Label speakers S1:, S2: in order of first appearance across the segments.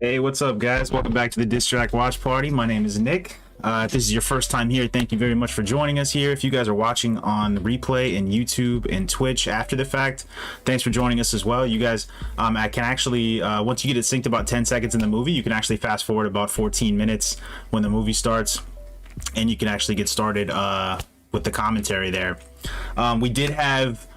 S1: Hey, what's up, guys? Welcome back to the Distract Watch Party. My name is Nick. If this is your first time here, thank you very much for joining us here. If you guys are watching on the replay in YouTube and Twitch after the fact, thanks for joining us as well. You guys, I can actually, once you get it synced about 10 seconds in the movie, you can actually fast forward about 14 minutes when the movie starts, and you can actually get started with the commentary there. We did have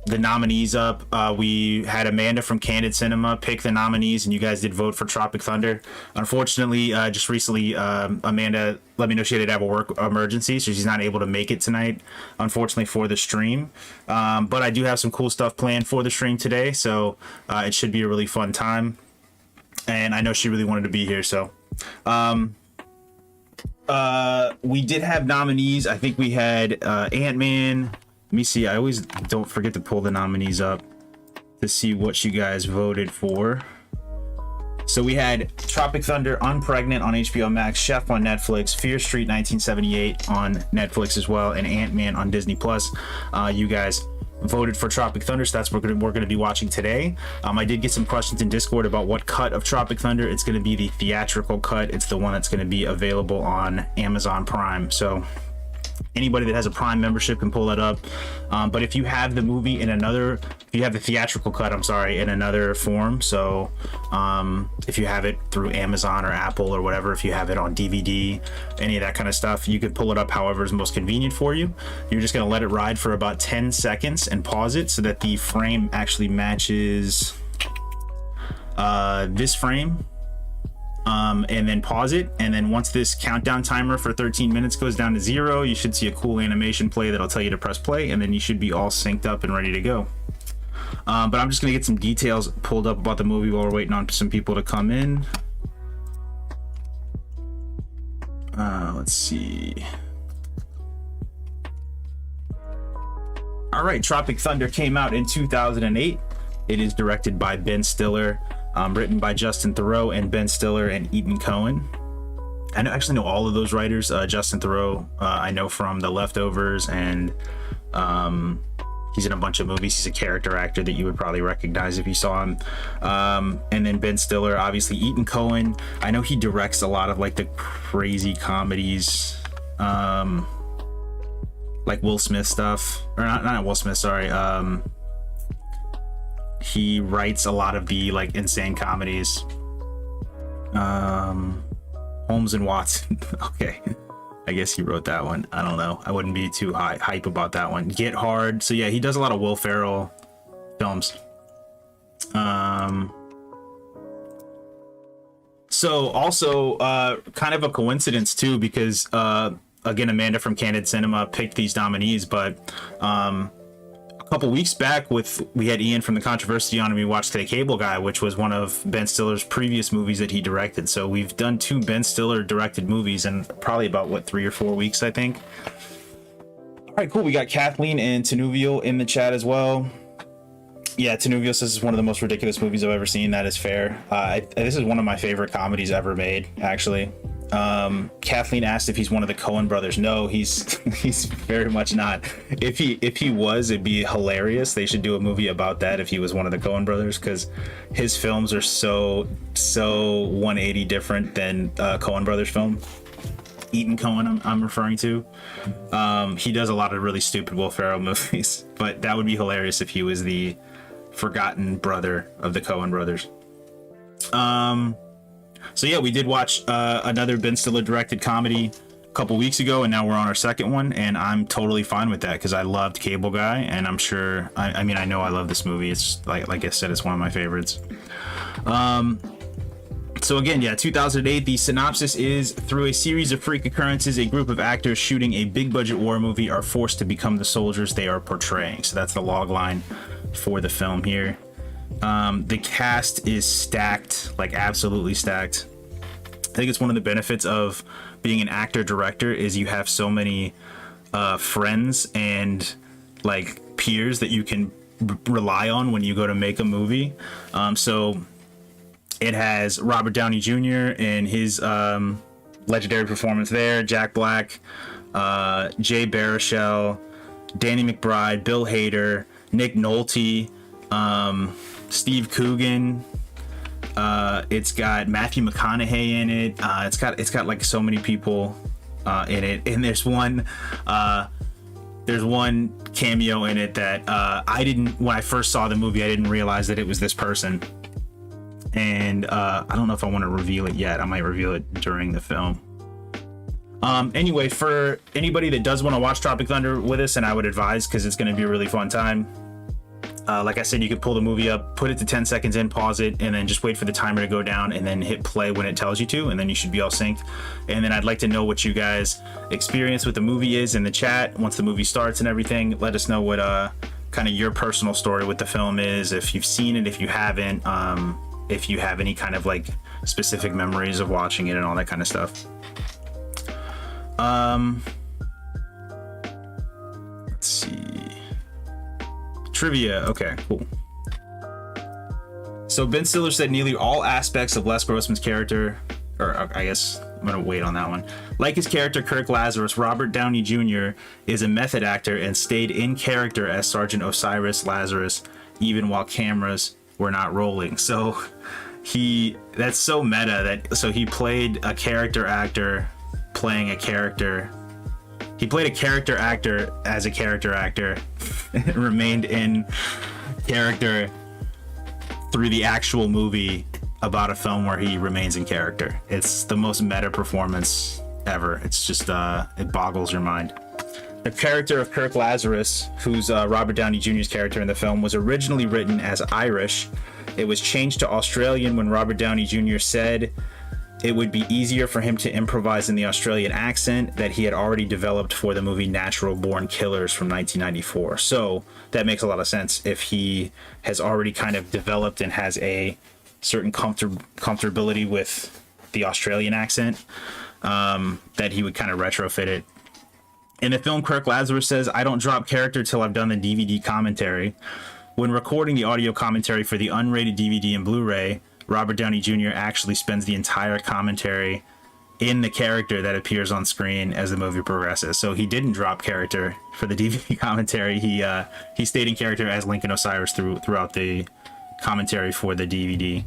S1: the nominees up. We had Amanda from Candid Cinema pick the nominees, and you guys did vote for Tropic Thunder. Unfortunately, just recently, Amanda let me know she had to have a work emergency, so she's not able to make it tonight, unfortunately, for the stream. But I do have some cool stuff planned for the stream today, so it should be a really fun time. And I know she really wanted to be here, so we did have nominees. I think we had Ant-Man. Let me see. I always don't forget to pull the nominees up to see what you guys voted for. So we had Tropic Thunder, Unpregnant on HBO Max, Chef on Netflix, Fear Street 1978 on Netflix as well, and Ant-Man on Disney Plus. You guys voted for Tropic Thunder, so that's what we're going to be watching today. I did get some questions in Discord about what cut of Tropic Thunder. It's going to be the theatrical cut. It's the one that's going to be available on Amazon Prime. So anybody that has a Prime membership can pull that up. But if you have the movie in another, if you have the theatrical cut, I'm sorry, in another form, so if you have it through Amazon or Apple or whatever, if you have it on DVD, any of that kind of stuff, you could pull it up however is most convenient for you. You're just going to let it ride for about 10 seconds and pause it so that the frame actually matches this frame. And then pause it, and then once this countdown timer for 13 minutes goes down to 0, you should see a cool animation play that'll tell you to press play, and then you should be all synced up and ready to go. But I'm just gonna get some details pulled up about the movie while we're waiting on some people to come in. Let's see. All right, Tropic Thunder came out in 2008. It is directed by Ben Stiller. Written by Justin Theroux and Ben Stiller and Ethan Cohen. I actually know all of those writers. Justin Theroux, I know from The Leftovers, and he's in a bunch of movies. He's a character actor that you would probably recognize if you saw him. And then Ben Stiller, obviously. Ethan Cohen, I know he directs a lot of like the crazy comedies, like Will Smith stuff, or not Will Smith, sorry. He writes a lot of the like insane comedies. Holmes and Watson. Okay, I guess he wrote that one. I don't know. I wouldn't be too hype about that one. Get Hard. So yeah, he does a lot of Will Ferrell films. So also kind of a coincidence too, because again, Amanda from Candid Cinema picked these nominees, but a couple weeks back we had Ian from The Controversy on, and we watched The Cable Guy, which was one of Ben Stiller's previous movies that he directed. So we've done 2 Ben Stiller directed movies in probably about 3 or 4 weeks, I think. All right, cool. We got Kathleen and Tanuvio in the chat as well. Yeah, Tanuvio says it's one of the most ridiculous movies I've ever seen. That is fair. This is one of my favorite comedies ever made, actually. Kathleen asked if he's one of the Coen brothers. No, he's very much not. If he was, it'd be hilarious. They should do a movie about that if he was one of the Coen brothers, because his films are so 180 different than Coen brothers film. Ethan Coen, I'm referring to. He does a lot of really stupid Will Ferrell movies, but that would be hilarious if he was the forgotten brother of the Coen brothers. So yeah, we did watch another Ben Stiller directed comedy a couple weeks ago, and now we're on our second one, and I'm totally fine with that because I loved Cable Guy, and I'm sure, I mean, I know I love this movie. It's like I said, it's one of my favorites. So again, yeah, 2008, the synopsis is: through a series of freak occurrences, a group of actors shooting a big budget war movie are forced to become the soldiers they are portraying. So that's the log line for the film here. The cast is stacked, like absolutely stacked. I think it's one of the benefits of being an actor director is you have so many friends and like peers that you can rely on when you go to make a movie. So it has Robert Downey Jr. in his legendary performance there, Jack Black, Jay Baruchel, Danny McBride, Bill Hader, Nick Nolte, Steve Coogan, It's got Matthew McConaughey in it. It's got like so many people in it, and there's one cameo in it that I didn't, when I first saw the movie, I didn't realize that it was this person. And I don't know if I want to reveal it yet. I might reveal it during the film. Anyway, for anybody that does want to watch Tropic Thunder with us, and I would advise, because it's going to be a really fun time. Like I said, you could pull the movie up, put it to 10 seconds in, pause it, and then just wait for the timer to go down, and then hit play when it tells you to, and then you should be all synced. And then I'd like to know what you guys experience with the movie is in the chat once the movie starts and everything. Let us know what kind of your personal story with the film is, if you've seen it, if you haven't, if you have any kind of like specific memories of watching it and all that kind of stuff. Let's see. Trivia. Okay, cool. So Ben Stiller said nearly all aspects of Les Grossman's character, or I guess I'm gonna wait on that one. Like his character Kirk Lazarus, Robert Downey Jr. is a method actor and stayed in character as Sergeant Osiris Lazarus even while cameras were not rolling. So that's so meta so he played a character actor playing a character. He played a character actor as a character actor and remained in character through the actual movie about a film where he remains in character. It's the most meta performance ever. It's just, it boggles your mind. The character of Kirk Lazarus, who's Robert Downey Jr.'s character in the film, was originally written as Irish. It was changed to Australian when Robert Downey Jr. said it would be easier for him to improvise in the Australian accent that he had already developed for the movie Natural Born Killers from 1994. So that makes a lot of sense if he has already kind of developed and has a certain comfortability with the Australian accent, that he would kind of retrofit it. In the film, Kirk Lazarus says, "I don't drop character till I've done the DVD commentary." When recording the audio commentary for the unrated DVD and Blu-ray, Robert Downey Jr. actually spends the entire commentary in the character that appears on screen as the movie progresses. So he didn't drop character for the DVD commentary. He stayed in character as Lincoln Osiris throughout the commentary for the DVD.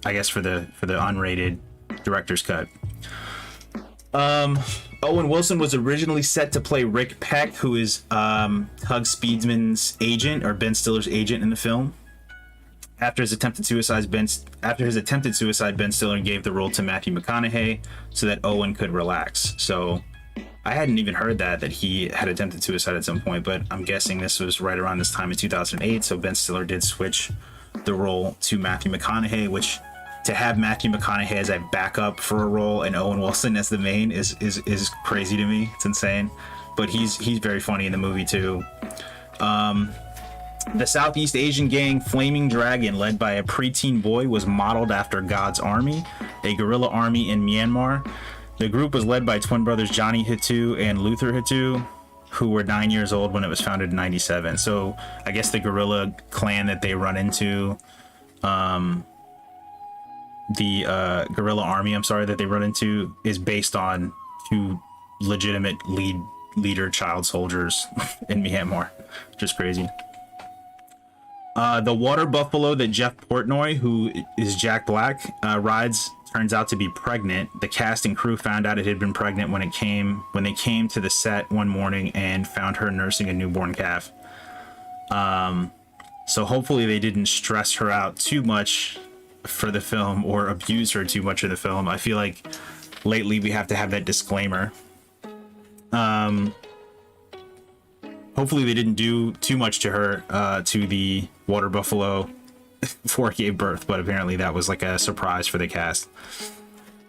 S1: I guess for the unrated director's cut. Owen Wilson was originally set to play Rick Peck, who is Hug Speedman's agent, or Ben Stiller's agent in the film. After his attempted suicide, Ben Stiller gave the role to Matthew McConaughey so that Owen could relax. So I hadn't even heard that he had attempted suicide at some point, but I'm guessing this was right around this time in 2008. So Ben Stiller did switch the role to Matthew McConaughey, which, to have Matthew McConaughey as a backup for a role and Owen Wilson as the main is crazy to me. It's insane, but he's very funny in the movie too. The Southeast Asian gang Flaming Dragon, led by a preteen boy, was modeled after God's Army, a guerrilla army in Myanmar. The group was led by twin brothers Johnny Hitu and Luther Hitu, who were 9 years old when it was founded in 97. So I guess the guerrilla clan that they run into, the guerrilla army, that they run into, is based on two legitimate leader child soldiers in Myanmar, which is crazy. The water buffalo that Jeff Portnoy, who is Jack Black, rides, turns out to be pregnant. The cast and crew found out it had been pregnant when they came to the set one morning and found her nursing a newborn calf. So hopefully they didn't stress her out too much for the film or abuse her too much in the film. I feel like lately we have to have that disclaimer. Hopefully they didn't do too much to her, to the water buffalo before it gave birth, but apparently that was like a surprise for the cast.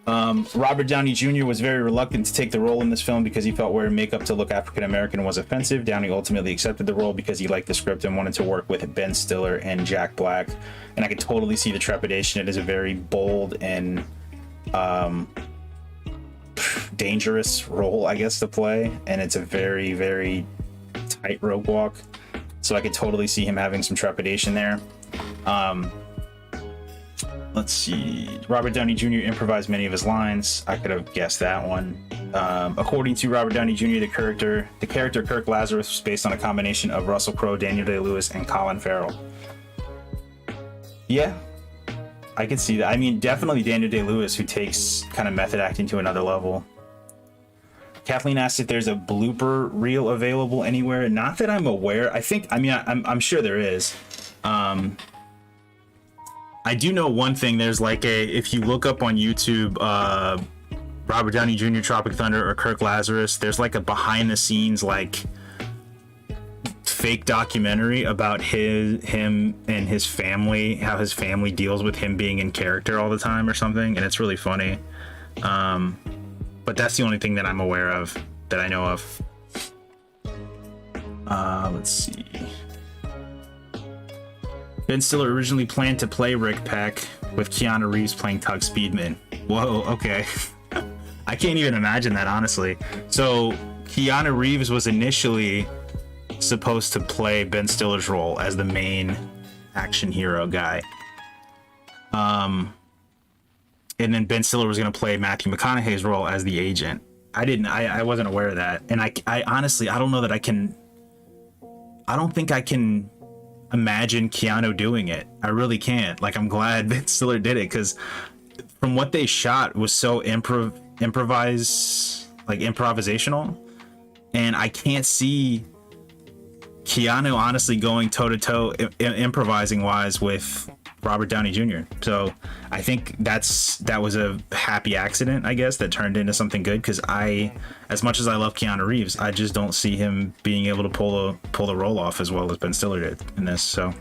S1: Robert Downey Jr. was very reluctant to take the role in this film because he felt wearing makeup to look African American was offensive. Downey ultimately accepted the role because he liked the script and wanted to work with Ben Stiller and Jack Black. And I could totally see the trepidation. It is a very bold and dangerous role, I guess, to play. And it's a very, very tightrope walk. So I could totally see him having some trepidation there. Let's see. Robert Downey Jr. improvised many of his lines. I could have guessed that one. According to Robert Downey Jr., the character Kirk Lazarus was based on a combination of Russell Crowe, Daniel Day-Lewis, and Colin Farrell. Yeah, I could see that. I mean, definitely Daniel Day-Lewis, who takes kind of method acting to another level. Kathleen asked if there's a blooper reel available anywhere. Not that I'm aware. I'm sure there is. I do know one thing. There's like if you look up on YouTube, Robert Downey Jr., Tropic Thunder, or Kirk Lazarus, there's like a behind the scenes like fake documentary about him and his family, how his family deals with him being in character all the time or something, and it's really funny. But that's the only thing that I'm aware of, that I know of. Let's see. Ben Stiller originally planned to play Rick Peck, with Keanu Reeves playing Tug Speedman. Whoa, okay. I can't even imagine that, honestly. So Keanu Reeves was initially supposed to play Ben Stiller's role as the main action hero guy. And then Ben Stiller was going to play Matthew McConaughey's role as the agent. I wasn't aware of that. And I honestly, I don't know that I don't think I can imagine Keanu doing it. I really can't. Like, I'm glad Ben Stiller did it, because from what they shot was so improvisational, and I can't see Keanu honestly going toe to toe improvising wise with Robert Downey Jr. So I think that was a happy accident, I guess, that turned into something good, because as much as I love Keanu Reeves, I just don't see him being able to pull the role off as well as Ben Stiller did in this. So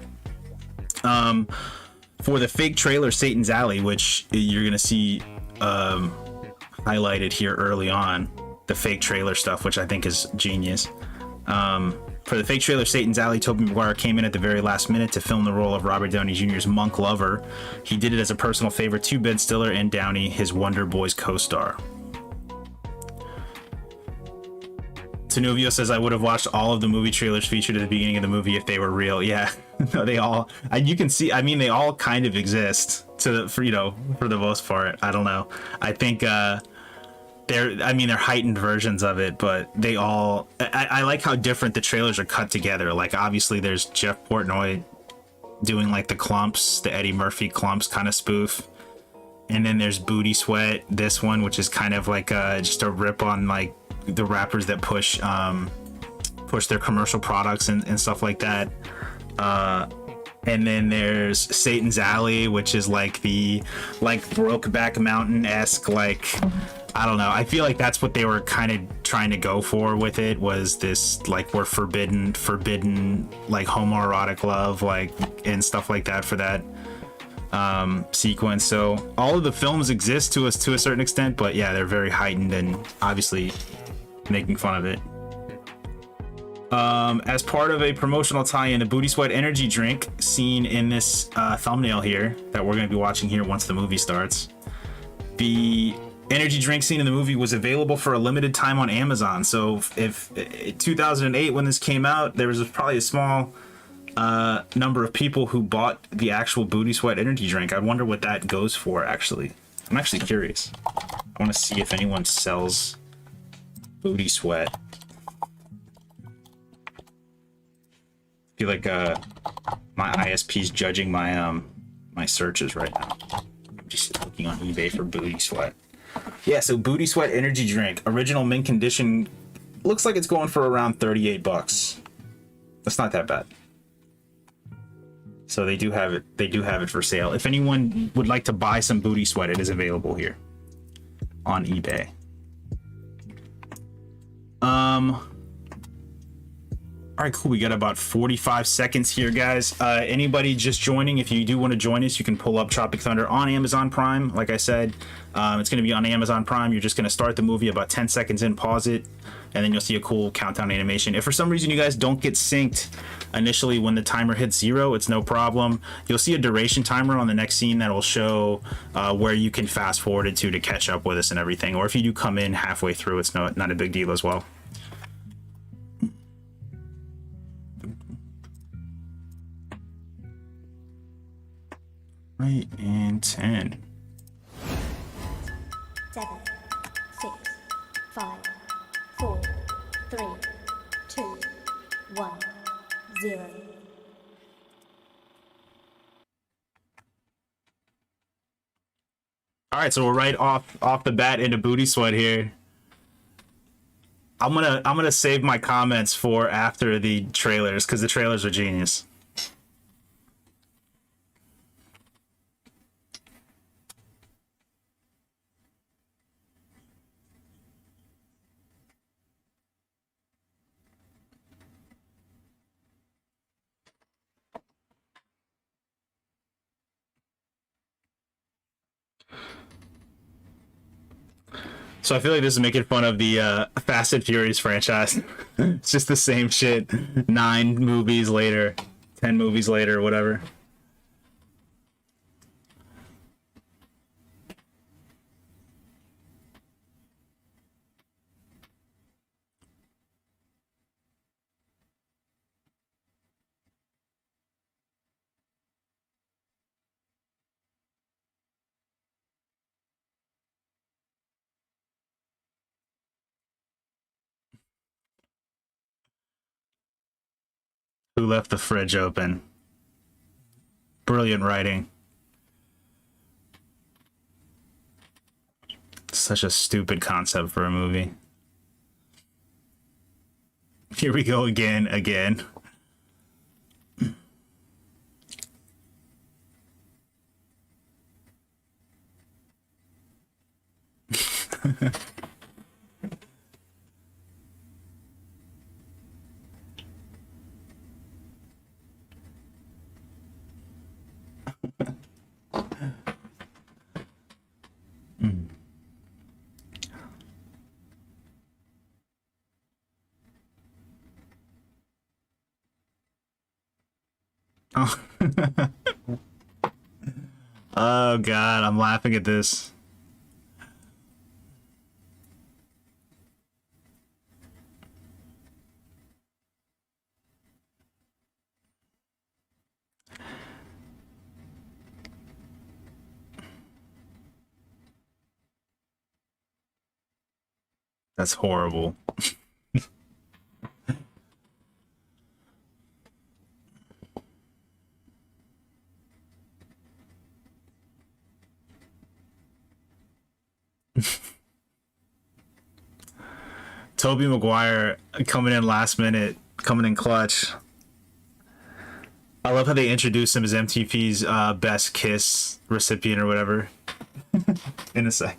S1: for the fake trailer Satan's Alley, which you're gonna see highlighted here early on, the fake trailer stuff, which I think is genius. For the fake trailer Satan's Alley, Tobey Maguire came in at the very last minute to film the role of Robert Downey Jr.'s monk lover. He did it as a personal favor to Ben Stiller and Downey, his Wonder Boys co-star. Tanuvio says, I would have watched all of the movie trailers featured at the beginning of the movie if they were real. Yeah, no, they all, you can see, I mean, they all kind of exist for the most part. I don't know. I think, they're heightened versions of it, but they all, I like how different the trailers are cut together. Like, obviously there's Jeff Portnoy doing like the Clumps, the Eddie Murphy Clumps kind of spoof, and then there's Booty Sweat, this one, which is kind of like just a rip on like the rappers that push their commercial products and stuff like that. And then there's Satan's Alley, which is like the Brokeback Mountain-esque, like, I don't know. I feel like that's what they were kind of trying to go for with it, was this like we're forbidden like homoerotic love, like, and stuff like that for that sequence. So all of the films exist to a certain extent, but yeah, they're very heightened and obviously making fun of it. As part of a promotional tie-in, a Booty Sweat energy drink seen in this thumbnail here that we're going to be watching here once the movie starts. The energy drink scene in the movie was available for a limited time on Amazon. So if 2008, when this came out, there was probably a small number of people who bought the actual Booty Sweat energy drink. I wonder what that goes for, actually. I'm actually curious. I want to see if anyone sells Booty Sweat. I feel like my ISP's judging my my searches right now. I'm just looking on eBay for Booty Sweat. Yeah, so Booty Sweat energy drink, original mint condition, looks like it's going for around $38. That's not that bad. So they do have it. They do have it for sale. If anyone would like to buy some Booty Sweat, it is available here on eBay. All right, cool. We got about 45 seconds here, guys. Anybody just joining, if you do want to join us, you can pull up Tropic Thunder on Amazon Prime. Like I said, it's going to be on Amazon Prime. You're just going to start the movie about 10 seconds in, pause it, and then you'll see a cool countdown animation. If for some reason you guys don't get synced initially when the timer hits 0, it's no problem. You'll see a duration timer on the next scene that will show where you can fast forward it to catch up with us and everything. Or if you do come in halfway through, it's not a big deal as well. Right, and 10.
S2: 7, 6, 5, 4, 3, 2, 1, 0.
S1: All right, so we're right off the bat into booty sweat here. I'm gonna save my comments for after the trailers because the trailers are genius. So I feel like this is making fun of the Fast and Furious franchise. It's just the same shit. 9 movies later, 10 movies later, whatever. Who left the fridge open? Brilliant writing. Such a stupid concept for a movie. Here we go again. Oh. Oh god, I'm laughing at this. That's horrible. Tobey Maguire coming in last minute, coming in clutch. I love how they introduced him as MTV's best kiss recipient or whatever. In a sec.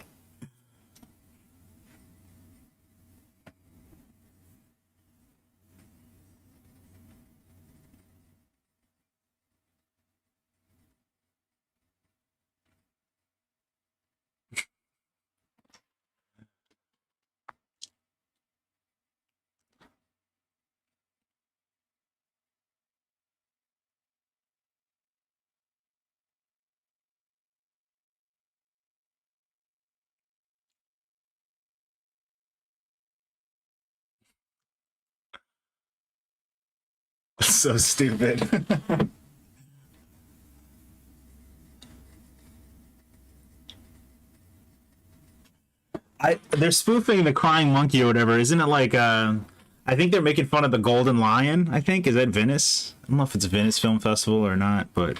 S1: So stupid. They're spoofing the crying monkey or whatever, isn't it? Like I think they're making fun of the Golden Lion. I think is that Venice. I don't know if it's Venice Film Festival or not, but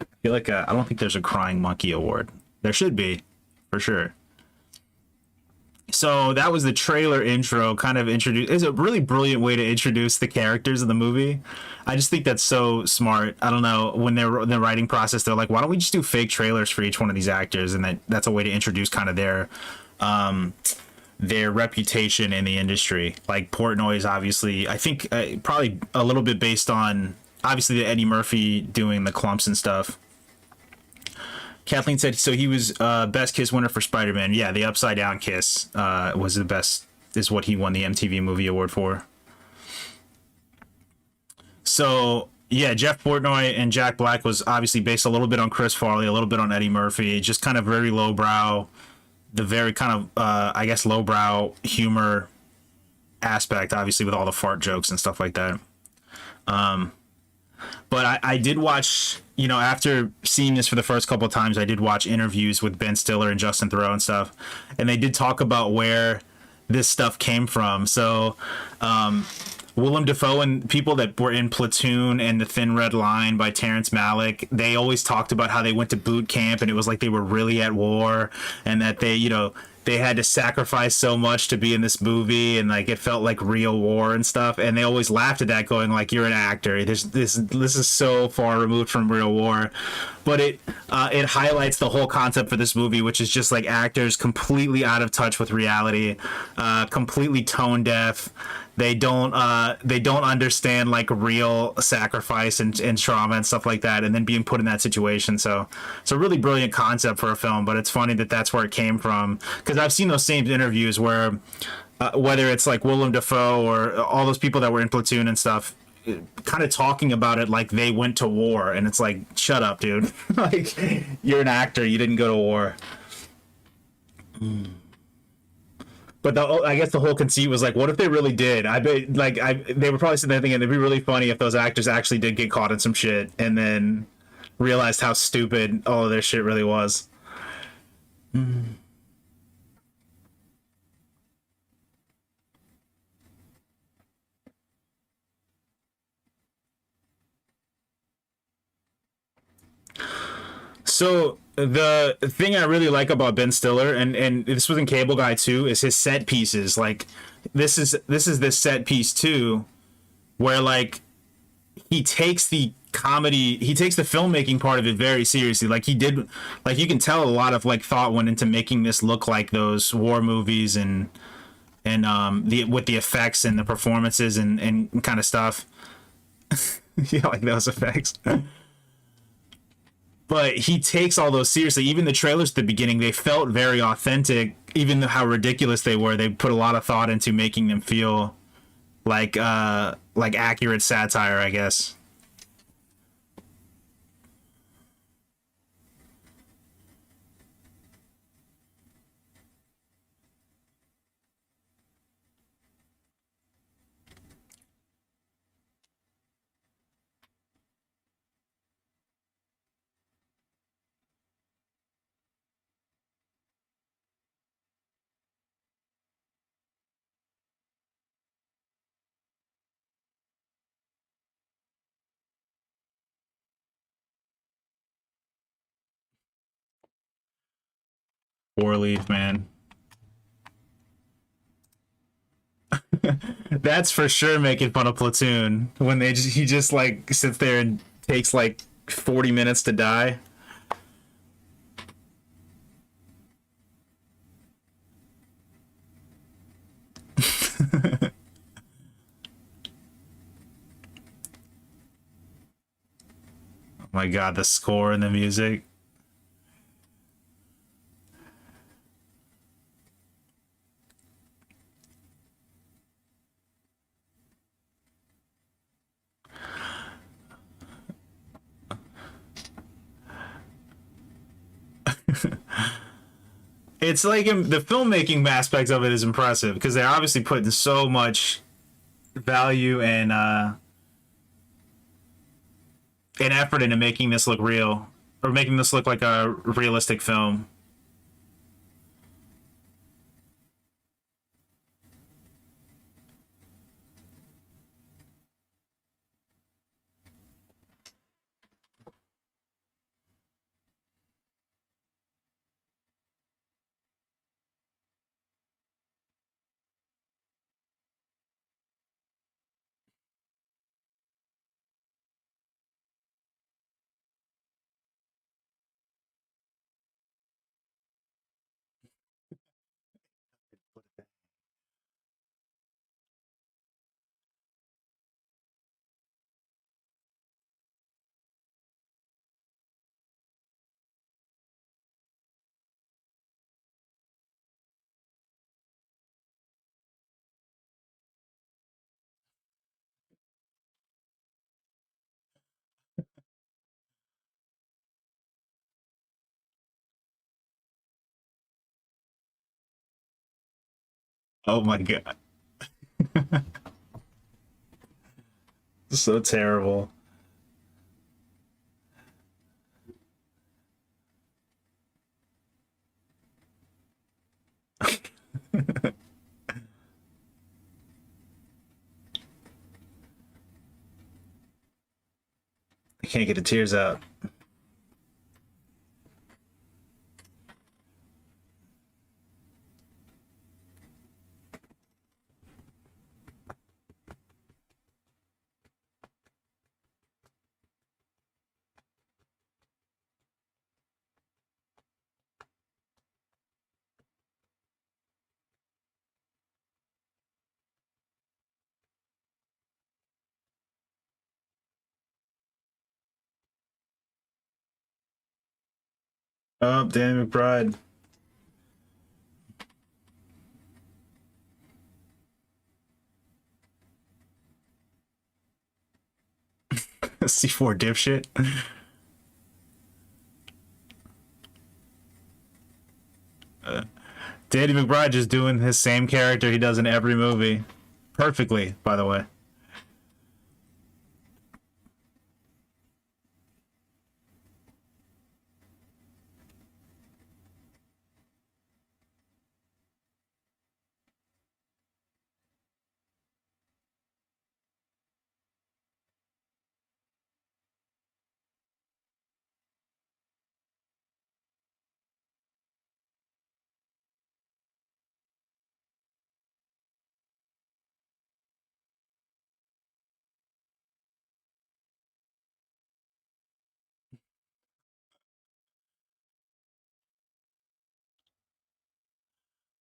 S1: I feel like I don't think there's a crying monkey award. There should be, for sure. So that was the trailer intro, kind of introduce. It's a really brilliant way to introduce the characters of the movie. I just think that's so smart. I don't know, when they're in the writing process, they're like, why don't we just do fake trailers for each one of these actors, and that's a way to introduce kind of their reputation in the industry. Like Portnoy is obviously, I think, probably a little bit based on obviously the Eddie Murphy doing the clumps and stuff. Kathleen said so he was best kiss winner for Spider-Man. Yeah, the upside down kiss was the best, is what he won the MTV Movie Award for. So yeah, Jeff Portnoy and Jack Black was obviously based a little bit on Chris Farley, a little bit on Eddie Murphy, just kind of very lowbrow, the very kind of I guess lowbrow humor aspect, obviously with all the fart jokes and stuff like that. But I did watch, you know, after seeing this for the first couple of times, I did watch interviews with Ben Stiller and Justin Theroux and stuff, and they did talk about where this stuff came from. So Willem Dafoe and people that were in Platoon and The Thin Red Line by Terrence Malick, they always talked about how they went to boot camp and it was like they were really at war, and that they, they had to sacrifice so much to be in this movie, and like it felt like real war and stuff. And they always laughed at that, going like, "You're an actor. This is so far removed from real war." But it highlights the whole concept for this movie, which is just like actors completely out of touch with reality, completely tone deaf. They don't understand like real sacrifice and trauma and stuff like that, and then being put in that situation. So it's a really brilliant concept for a film, but it's funny that that's where it came from, because I've seen those same interviews where whether it's like Willem Dafoe or all those people that were in Platoon and stuff, kind of talking about it like they went to war, and it's like, shut up, dude. Like, you're an actor, you didn't go to war. But I guess the whole conceit was like, what if they really did? I bet, like, they were probably sitting there thinking it'd be really funny if those actors actually did get caught in some shit and then realized how stupid all of their shit really was. So the thing I really like about Ben Stiller, and this was in Cable Guy too, is his set pieces. Like, this set piece too, where like he takes the comedy, he takes the filmmaking part of it very seriously. Like, he did, like, you can tell a lot of like thought went into making this look like those war movies, and the with the effects and the performances and kind of stuff. Yeah, like those effects. But he takes all those seriously. Even the trailers at the beginning, they felt very authentic. Even how ridiculous they were, they put a lot of thought into making them feel like accurate satire, I guess. Four leaf, man. That's for sure making fun of Platoon when he just like sits there and takes like 40 minutes to die. Oh my god, the score and the music. It's like the filmmaking aspects of it is impressive because they're obviously putting so much value and effort into making this look real, or making this look like a realistic film. Oh my god, so terrible. can't get the tears out. Oh, Danny McBride. C4 dipshit. Danny McBride just doing his same character he does in every movie. Perfectly, by the way.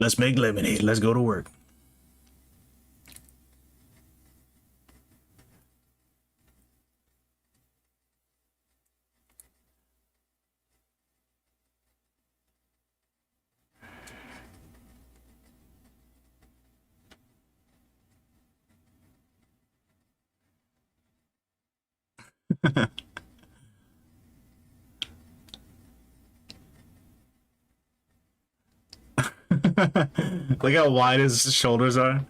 S1: Let's make lemonade. Let's go to work. Look how wide his shoulders are.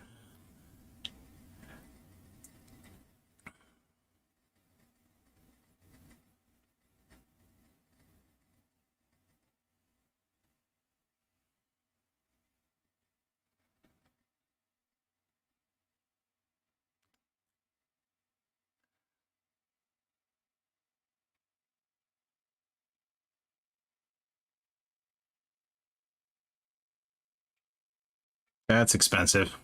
S1: That's expensive.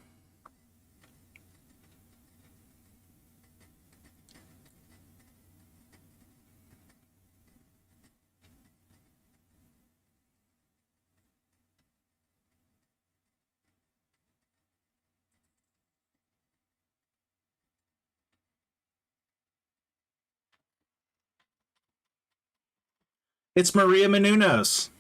S1: It's Maria Menounos.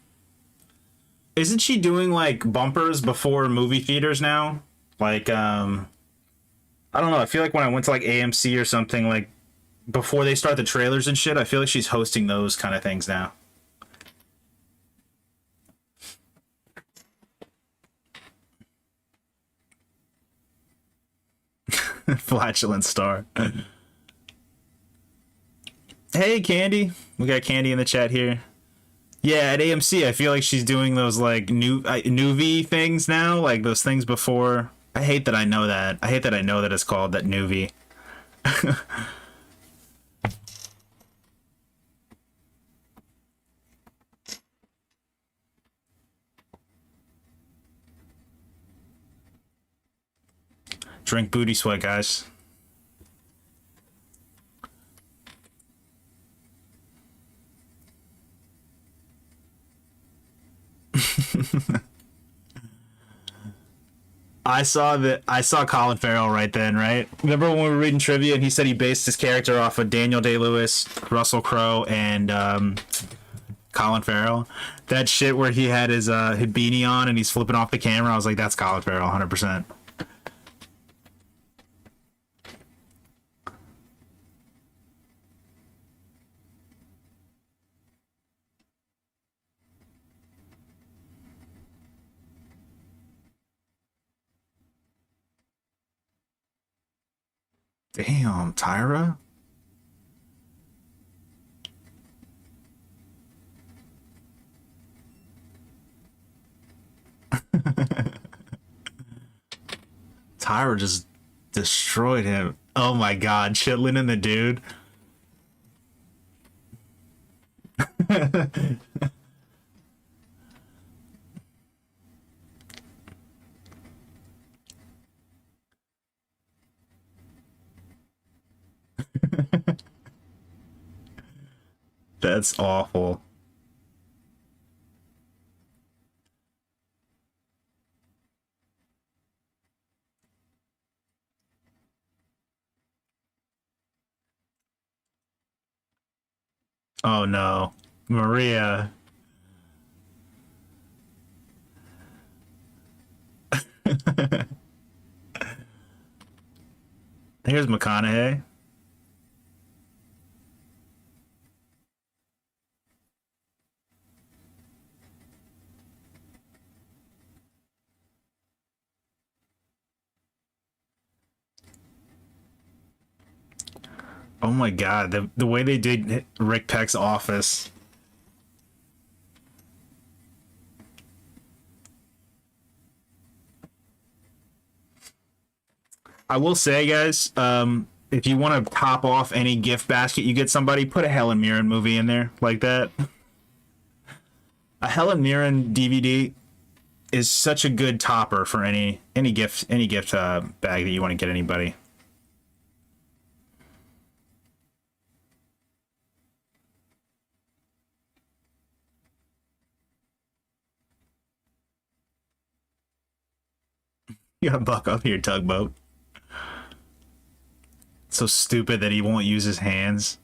S1: Isn't she doing like bumpers before movie theaters now? Like, I don't know. I feel like when I went to like AMC or something, like before they start the trailers and shit, I feel like she's hosting those kind of things now. Flatulent star. Hey, Candy. We got Candy in the chat here. Yeah, at AMC, I feel like she's doing those like Nuvi things now, like those things before. I hate that I know that. I hate that I know that it's called that Nuvi. Drink booty sweat, guys. I saw Colin Farrell right then, right? Remember when we were reading trivia and he said he based his character off of Daniel Day-Lewis, Russell Crowe, and Colin Farrell? That shit where he had his beanie on and he's flipping off the camera. I was like, that's Colin Farrell, 100%. Damn, Tyra? Tyra just destroyed him. Oh my god, Chitlin and the dude. That's awful. Oh no. Maria. Here's McConaughey. Oh my god, the way they did Rick Peck's office. I will say, guys, if you want to top off any gift basket you get somebody, put a Helen Mirren movie in there like that. A Helen Mirren DVD is such a good topper for any gift bag that you want to get anybody. You gotta buck up your tugboat. So stupid that he won't use his hands.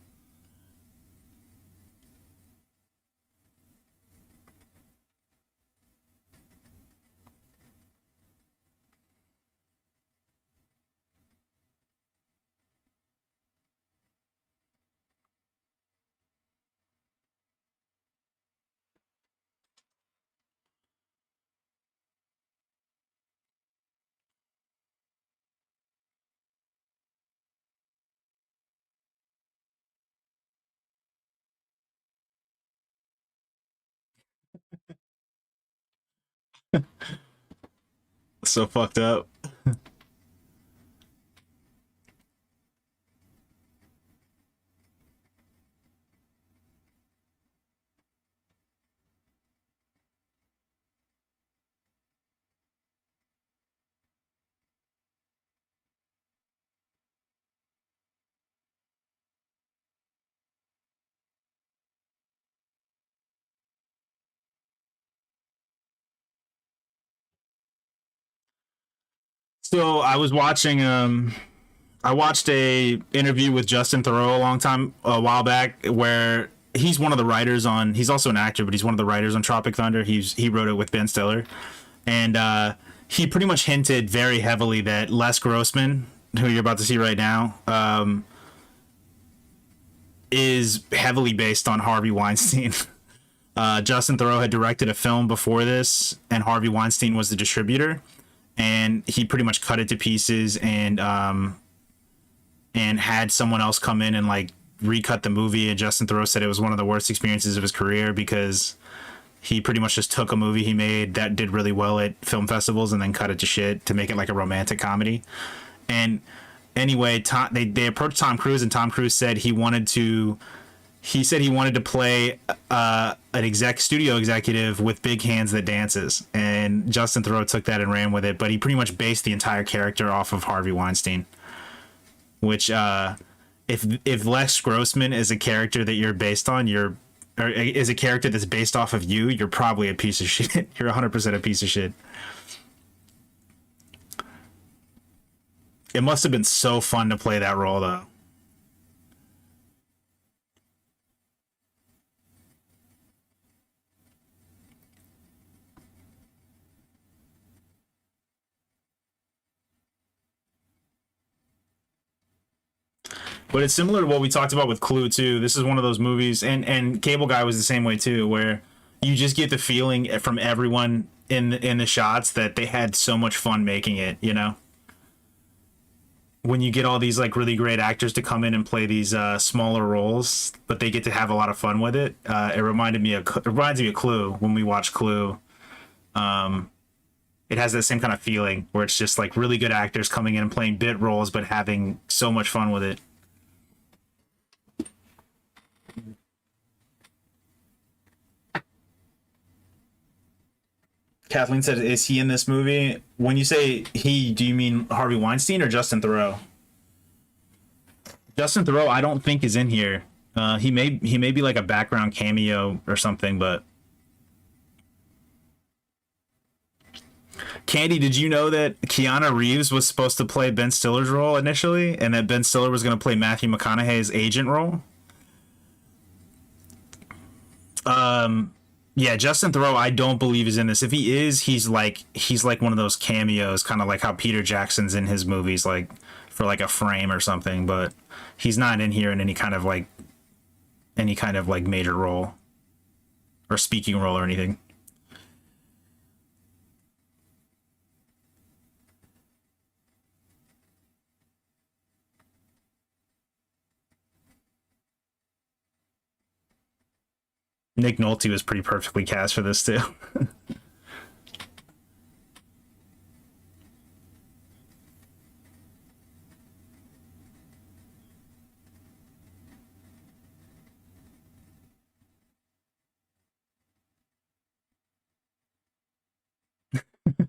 S1: So fucked up. So I watched a interview with Justin Theroux a while back where he's one of the writers on, he's also an actor, but he's one of the writers on Tropic Thunder. He wrote it with Ben Stiller. And he pretty much hinted very heavily that Les Grossman, who you're about to see right now, is heavily based on Harvey Weinstein. Justin Theroux had directed a film before this, and Harvey Weinstein was the distributor, and he pretty much cut it to pieces and had someone else come in and like recut the movie. And Justin Theroux said it was one of the worst experiences of his career because he pretty much just took a movie he made that did really well at film festivals and then cut it to shit to make it like a romantic comedy. And anyway, they approached Tom Cruise, and Tom Cruise said he wanted to play an studio executive with big hands that dances, and Justin Theroux took that and ran with it. But he pretty much based the entire character off of Harvey Weinstein, which if Les Grossman is a character that you're based on, or is a character that's based off of you, you're probably a piece of shit. You're 100% a piece of shit. It must have been so fun to play that role, though. But it's similar to what we talked about with Clue too. This is one of those movies, and Cable Guy was the same way too, where you just get the feeling from everyone in the shots that they had so much fun making it. You know, when you get all these like really great actors to come in and play these smaller roles, but they get to have a lot of fun with it. It reminds me of Clue when we watch Clue. It has that same kind of feeling where it's just like really good actors coming in and playing bit roles, but having so much fun with it. Kathleen said, "Is he in this movie?" When you say he, do you mean Harvey Weinstein or Justin Theroux? Justin Theroux, I don't think is in here. He may be like a background cameo or something, but Candy, did you know that Keanu Reeves was supposed to play Ben Stiller's role initially, and that Ben Stiller was going to play Matthew McConaughey's agent role? Yeah, Justin Theroux, I don't believe is in this. If he is, he's like one of those cameos, kind of like how Peter Jackson's in his movies, like for like a frame or something. But he's not in here in any kind of like major role or speaking role or anything. Nick Nolte was pretty perfectly cast for this too.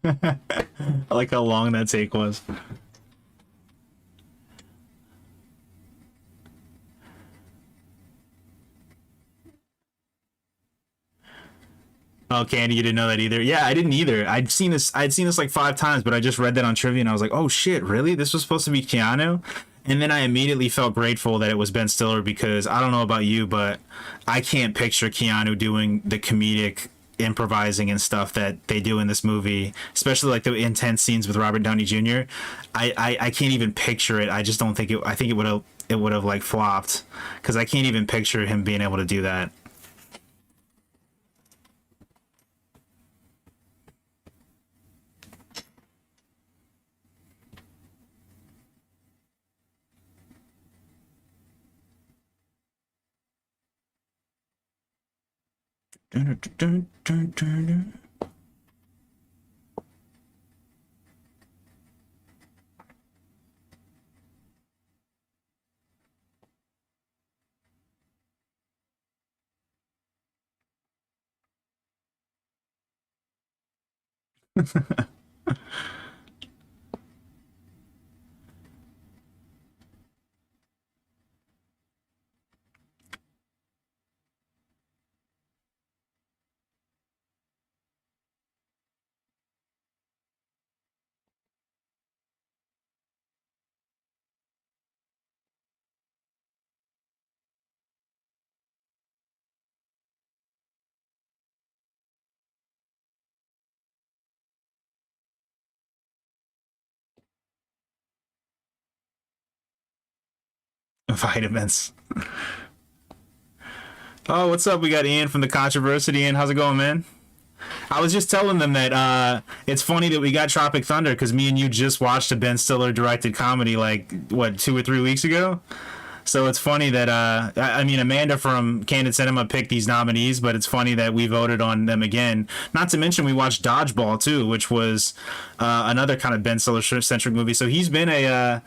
S1: I like how long that take was. Oh, Candy, you didn't know that either. Yeah, I didn't either. I'd seen this like 5 times, but I just read that on trivia and I was like, oh shit, really? This was supposed to be Keanu? And then I immediately felt grateful that it was Ben Stiller because I don't know about you, but I can't picture Keanu doing the comedic improvising and stuff that they do in this movie, especially like the intense scenes with Robert Downey Jr. I can't even picture it. I just don't think it. I think it would have like flopped because I can't even picture him being able to do that. Vitamins. Oh, what's up? We got Ian from the Controversy. Ian, how's it going, man? I was just telling them that it's funny that we got Tropic Thunder because me and you just watched a Ben Stiller directed comedy like what 2 or 3 weeks ago. So it's funny that I mean Amanda from Candid Cinema picked these nominees, but it's funny that we voted on them again. Not to mention we watched Dodgeball too, which was another kind of Ben Stiller centric movie. So he's been a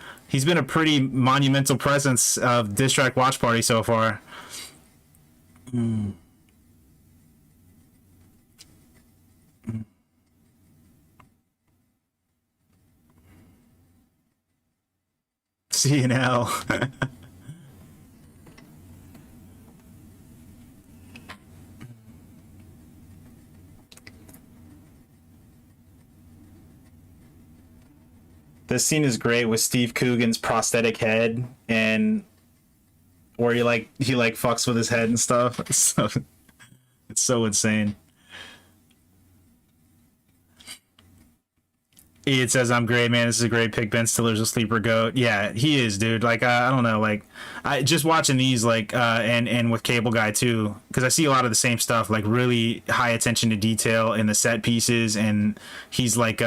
S1: pretty monumental presence of Diss Track Watch Party so far. CNL. This scene is great with Steve Coogan's prosthetic head and where he like fucks with his head and stuff. It's so insane. It says I'm great, man. This is a great pick. Ben Stiller's a sleeper goat. Yeah, he is, dude. Like I don't know, like I just watching these like and with Cable Guy too, because I see a lot of the same stuff, like really high attention to detail in the set pieces, and he's like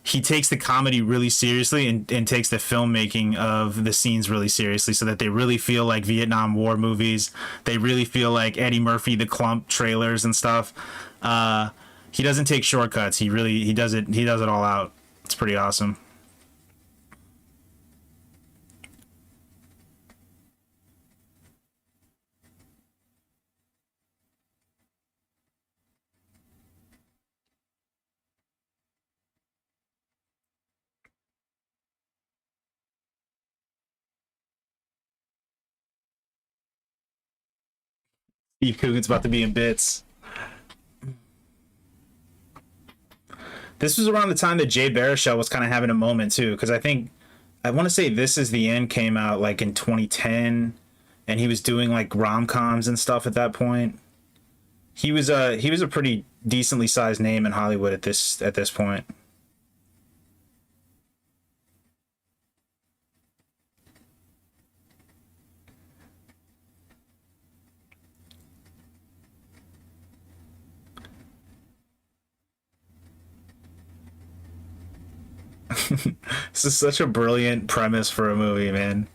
S1: he takes the comedy really seriously and takes the filmmaking of the scenes really seriously so that they really feel like Vietnam War movies. They really feel like Eddie Murphy the Clump trailers and stuff. He doesn't take shortcuts. He does it all out. It's pretty awesome. Steve Coogan's about to be in bits. This was around the time that Jay Baruchel was kind of having a moment too, because I want to say This Is the End came out like in 2010, and he was doing like rom-coms and stuff at that point. He was a pretty decently sized name in Hollywood at this point. This is such a brilliant premise for a movie, man.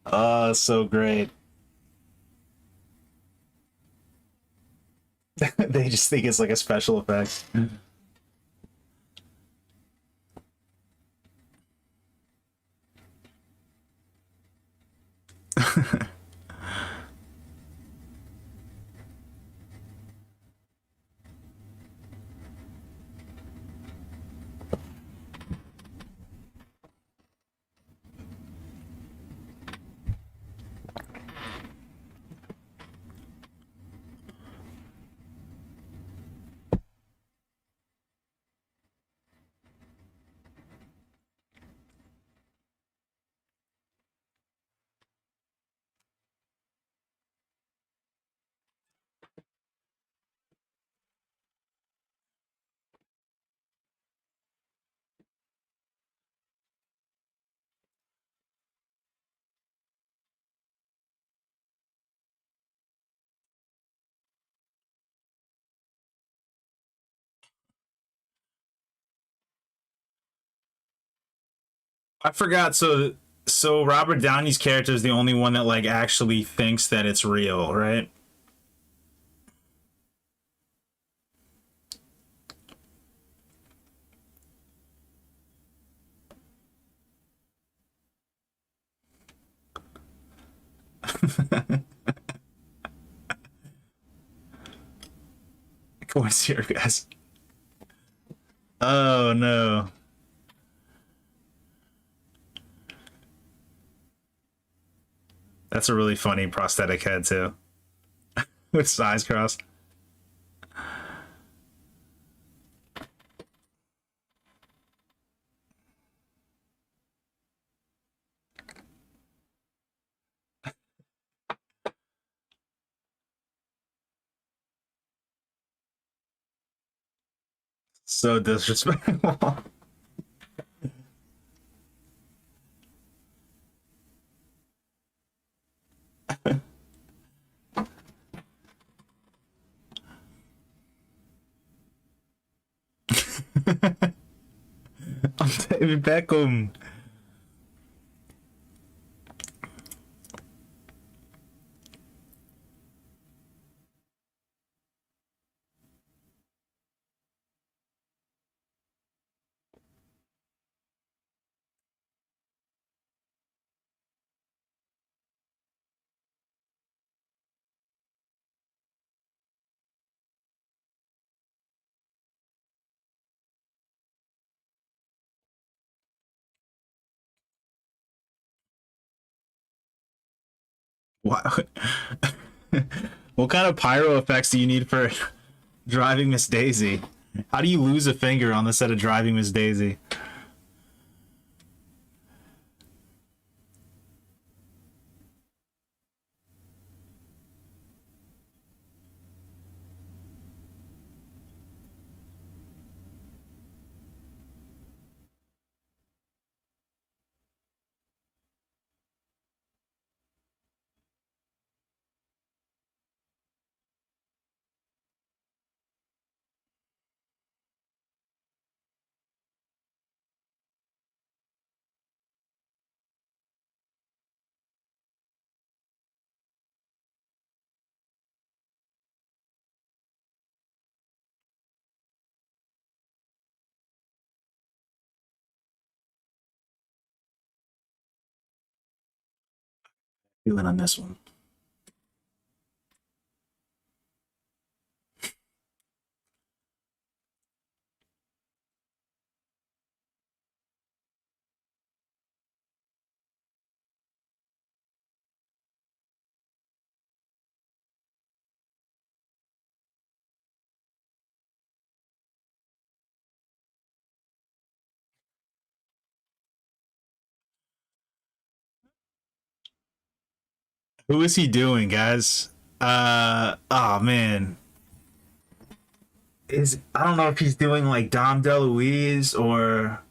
S1: Oh, so great. They just think it's like a special effect. I forgot. So Robert Downey's character is the only one that like actually thinks that it's real, right? Come on, here, guys. Oh no, that's a really funny prosthetic head too, with his eyes crossed. So disrespectful. I'm David Beckham. What? What kind of pyro effects do you need for driving Miss Daisy? How do you lose a finger on the set of Driving Miss Daisy? feeling on this one. Who is he doing, guys? Oh man. I don't know if he's doing like Dom DeLuise or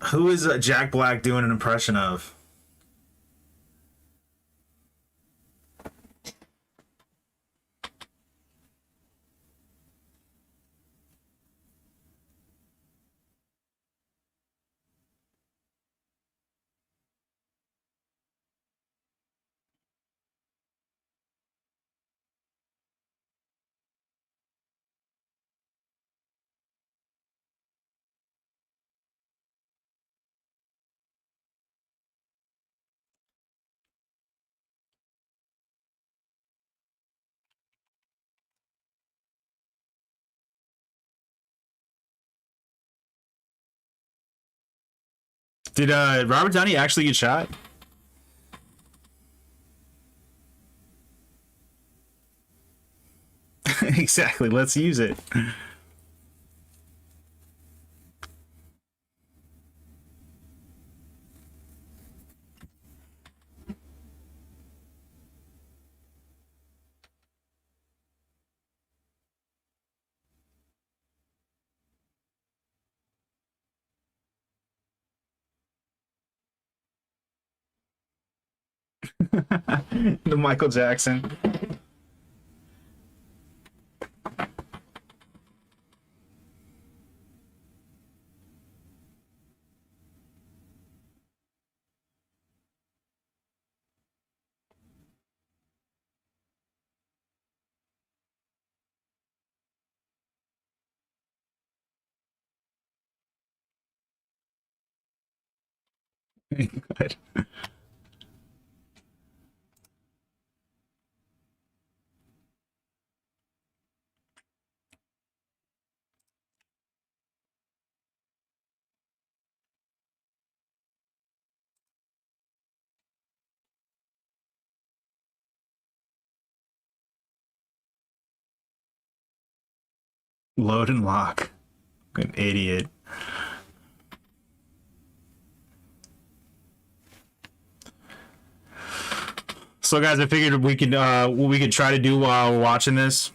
S1: who is Jack Black doing an impression of? Did Robert Downey actually get shot? Exactly. Let's use it. The Michael Jackson. Good. Load and lock. An idiot. So guys, I figured we could try to do while we're watching this.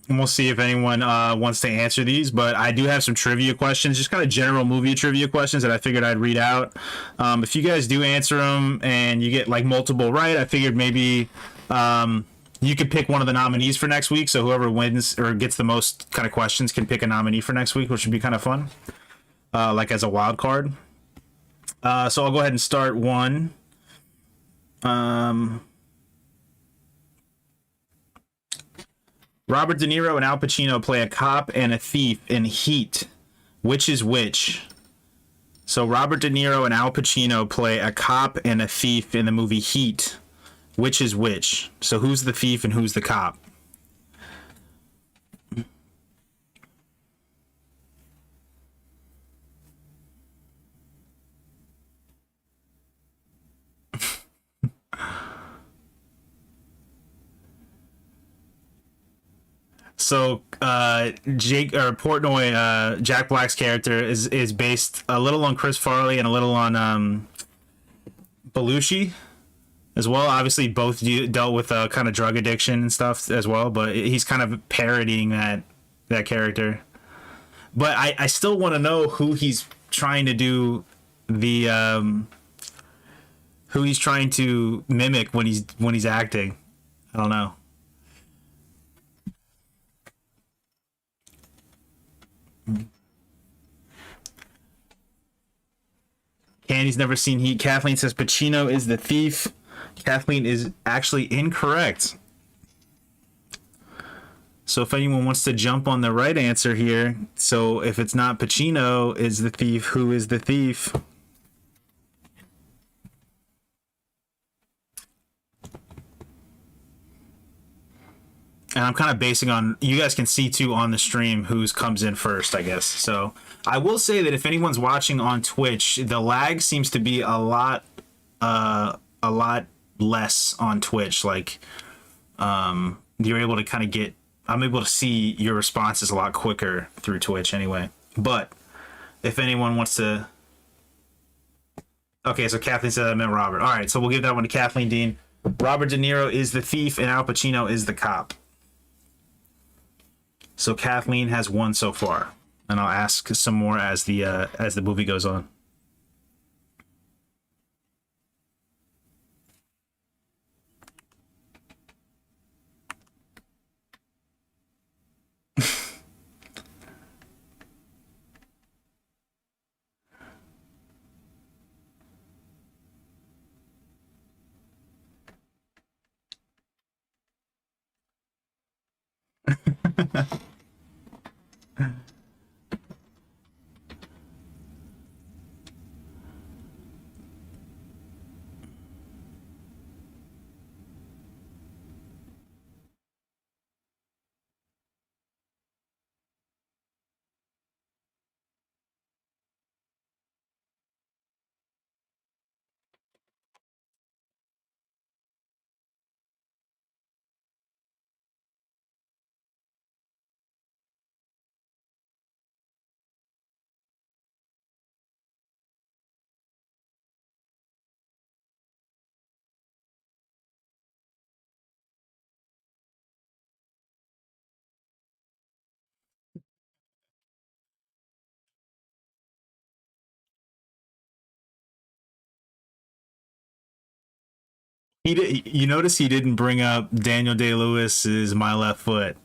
S1: And we'll see if anyone wants to answer these, but I do have some trivia questions, just kind of general movie trivia questions that I figured I'd read out. If you guys do answer them and you get like multiple right, I figured maybe you could pick one of the nominees for next week. So whoever wins or gets the most kind of questions can pick a nominee for next week, which would be kind of fun, like as a wild card. So I'll go ahead and start one. Robert De Niro and Al Pacino play a cop and a thief in Heat. Which is which? So Robert De Niro and Al Pacino play a cop and a thief in the movie Heat. Which is which? So who's the thief and who's the cop? So Jake or Portnoy, Jack Black's character is based a little on Chris Farley and a little on Belushi as well. Obviously, both dealt with kind of drug addiction and stuff as well, but he's kind of parodying that character. But I still want to know who he's trying to do who he's trying to mimic when he's acting. I don't know. Candy's never seen Heat. Kathleen says Pacino is the thief. Kathleen is actually incorrect. So if anyone wants to jump on the right answer here, so if it's not Pacino is the thief, who is the thief? And I'm kind of basing on, you guys can see too on the stream who's comes in first, I guess. So I will say that if anyone's watching on Twitch, the lag seems to be a lot less on Twitch. Like, you're able to kind of get, I'm able to see your responses a lot quicker through Twitch anyway. But if anyone wants to, okay, so Kathleen said I meant Robert. All right, so we'll give that one to Kathleen Dean. Robert De Niro is the thief and Al Pacino is the cop. So Kathleen has one so far, and I'll ask some more as the movie goes on. He did. You notice he didn't bring up Daniel Day-Lewis's My Left Foot.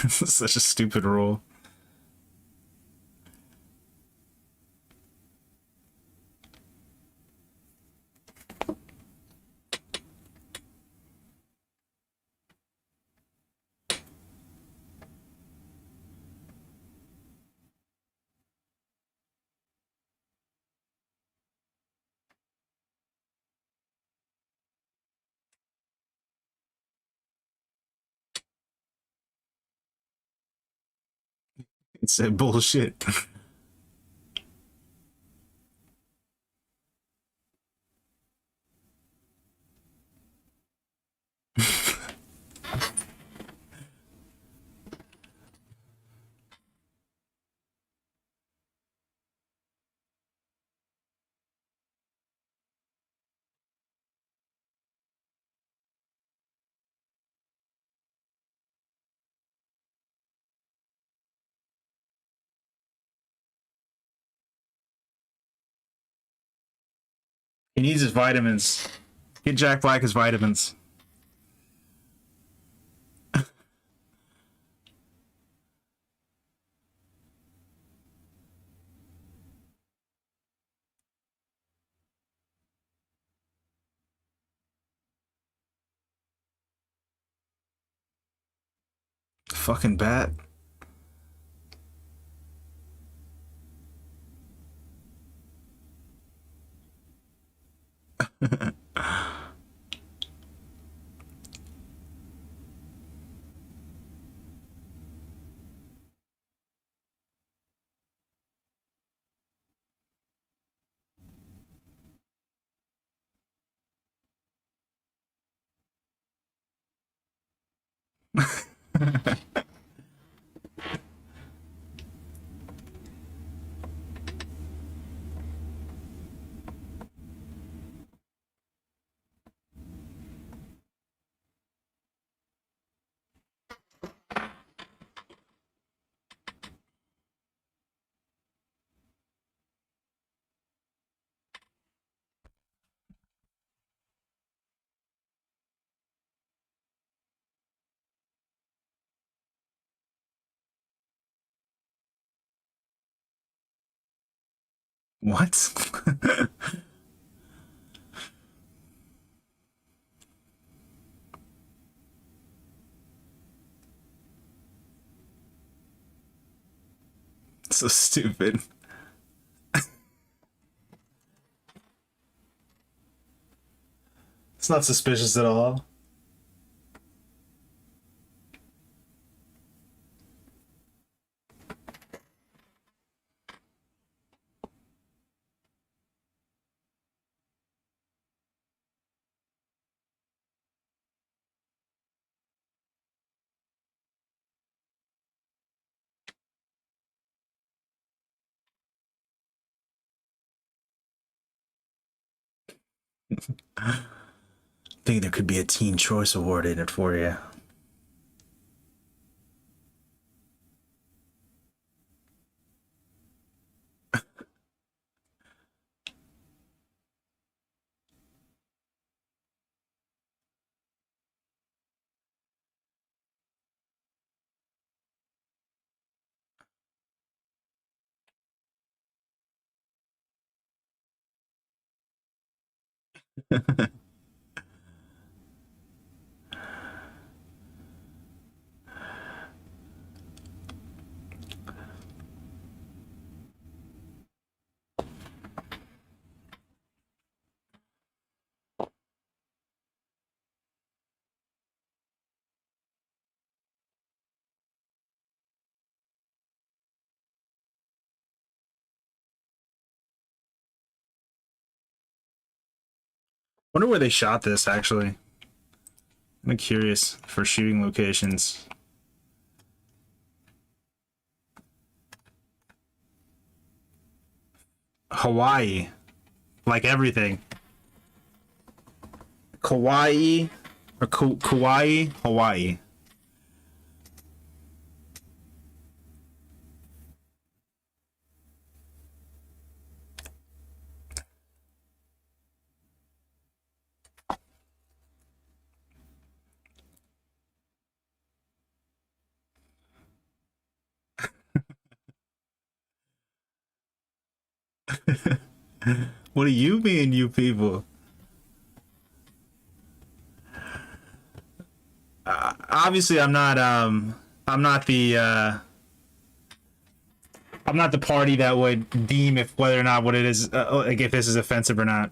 S1: Such a stupid rule. It's a bullshit. He needs his vitamins. Get Jack Black his vitamins. Fucking bat. What? So stupid. It's not suspicious at all. I think there could be a Teen Choice Award in it for you. Wonder where they shot this, actually. I'm curious for shooting locations. Hawaii. Like everything. Kauai or Kauai, Hawaii. What do you mean, you people? Obviously, I'm not the I'm not the party that would deem if whether or not what it is, like if this is offensive or not.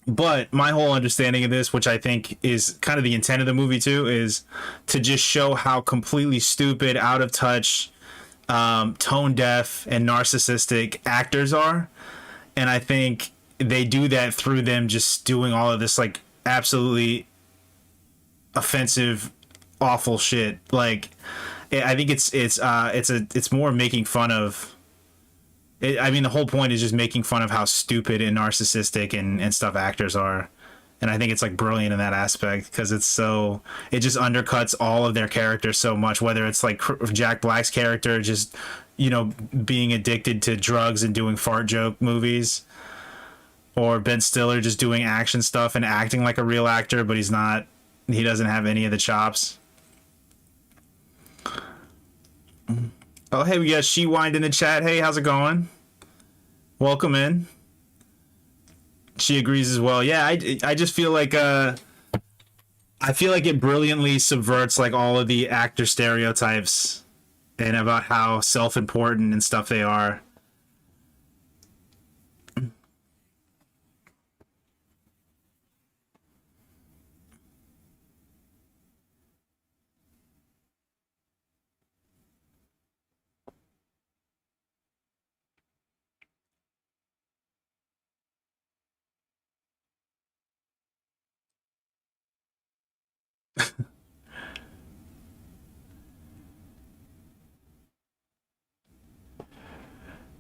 S1: But my whole understanding of this, which I think is kind of the intent of the movie too, is to just show how completely stupid, out of touch, tone deaf, and narcissistic actors are. And I think they do that through them just doing all of this like absolutely offensive, awful shit. Like, I think it's more making fun of. I mean, the whole point is just making fun of how stupid and narcissistic and stuff actors are. And I think it's like brilliant in that aspect because it just undercuts all of their characters so much, whether it's like Jack Black's character just, being addicted to drugs and doing fart joke movies, or Ben Stiller just doing action stuff and acting like a real actor, but he doesn't have any of the chops. Oh, hey, we got She Wind in the chat. Hey, how's it going? Welcome in. She agrees as well. Yeah, I just feel like I feel like it brilliantly subverts like all of the actor stereotypes and about how self-important and stuff they are.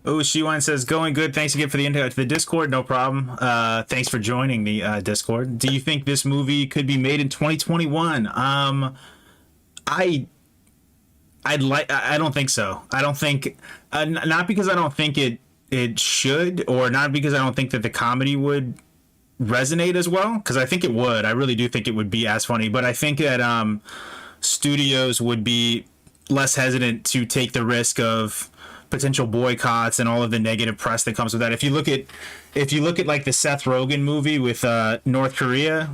S1: Oh, Shiwan says, going good. Thanks again for the invite to the Discord. No problem. Thanks for joining the Discord. Do you think this movie could be made in 2021? I don't think so. I don't think, not because I don't think it should, or not because I don't think that the comedy would resonate as well, because I think it would. I really do think it would be as funny, but I think that studios would be less hesitant to take the risk of potential boycotts and all of the negative press that comes with that. If you look at like the Seth Rogen movie with North Korea,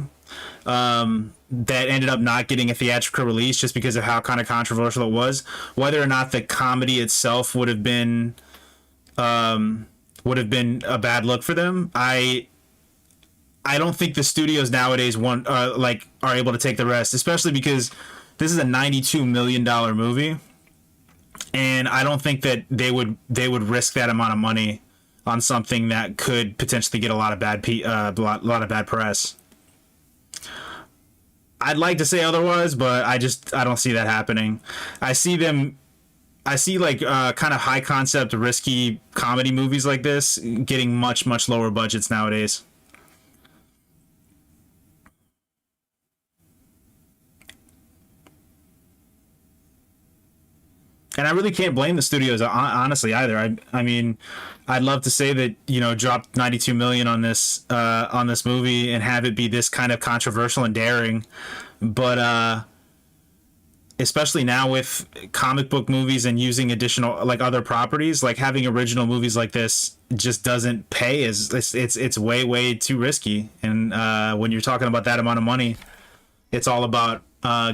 S1: that ended up not getting a theatrical release just because of how kind of controversial it was. Whether or not the comedy itself would have been a bad look for them, I don't think the studios nowadays are able to take the rest, especially because this is a $92 million movie, and I don't think that they would risk that amount of money on something that could potentially get a lot of lot of bad press. I'd like to say otherwise, but I don't see that happening. I see them. I see like kind of high concept, risky comedy movies like this getting much lower budgets nowadays. And I really can't blame the studios honestly either. I mean, I'd love to say that dropped 92 million on this movie and have it be this kind of controversial and daring, but especially now with comic book movies and using additional like other properties, like having original movies like this just doesn't pay. As it's way too risky, and when you're talking about that amount of money, it's all about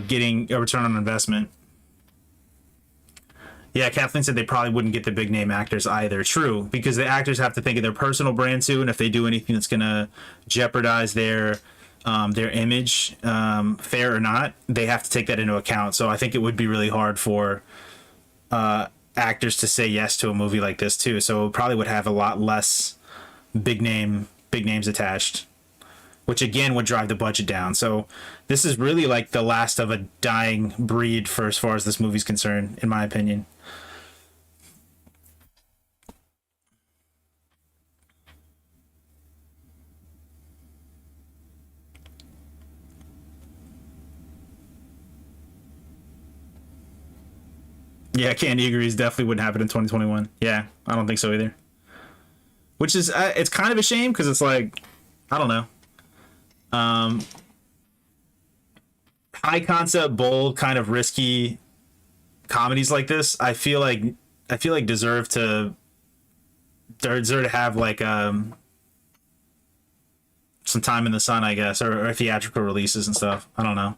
S1: getting a return on investment. Yeah, Kathleen said they probably wouldn't get the big name actors either. True, because the actors have to think of their personal brand too, and if they do anything that's gonna jeopardize their image, fair or not, they have to take that into account. So I think it would be really hard for actors to say yes to a movie like this too. So it probably would have a lot less big names attached, which again would drive the budget down. So this is really like the last of a dying breed for as far as this movie's concerned, in my opinion. Yeah, Candy agrees. Definitely wouldn't happen in 2021. Yeah, I don't think so either. Which is, it's kind of a shame because it's like, I don't know. Um, High concept, bold, kind of risky comedies like this, I feel like deserve to have like some time in the sun, I guess, or theatrical releases and stuff. I don't know.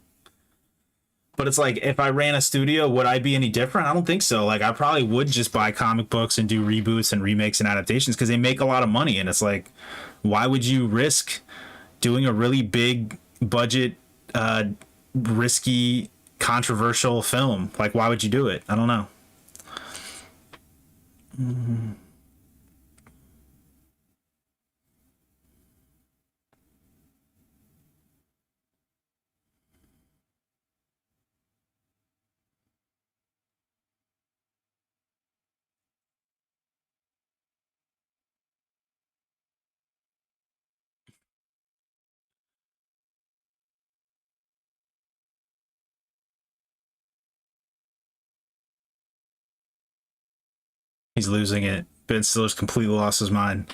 S1: But it's like if I ran a studio, would I be any different? I don't think so. Like I probably would just buy comic books and do reboots and remakes and adaptations because they make a lot of money, and it's like, why would you risk doing a really big budget, uh, risky, controversial film? Like, why would you do it? I don't know. He's losing it. Ben Stiller's completely lost his mind.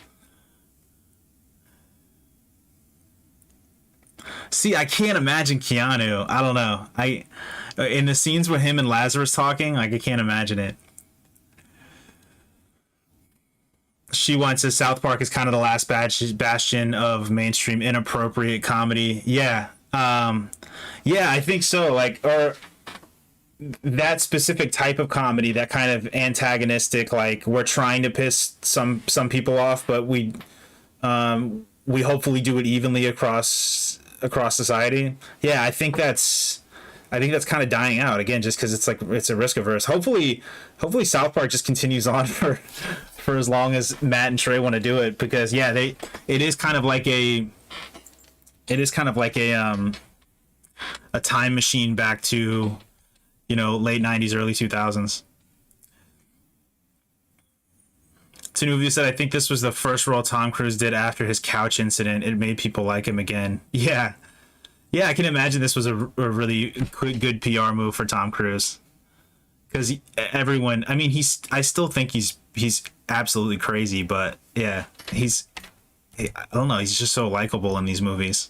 S1: See, I can't imagine Keanu. I don't know. I In the scenes with him and Lazarus talking, like I can't imagine it. She wants to South Park is kind of the last bastion of mainstream inappropriate comedy. Yeah. Yeah, I think so. Like, or that specific type of comedy, that kind of antagonistic, like we're trying to piss some people off, but we hopefully do it evenly across society. Yeah, I think that's kind of dying out again, just because it's like it's a risk averse. Hopefully South Park just continues on for as long as Matt and Trey want to do it, because yeah, it is kind of like a time machine back to late 90s, early 2000s. Tanuvu said, I think this was the first role Tom Cruise did after his couch incident. It made people like him again. Yeah. Yeah, I can imagine this was a really good PR move for Tom Cruise. Because everyone, I mean, I still think he's absolutely crazy, but yeah, I don't know, he's just so likable in these movies.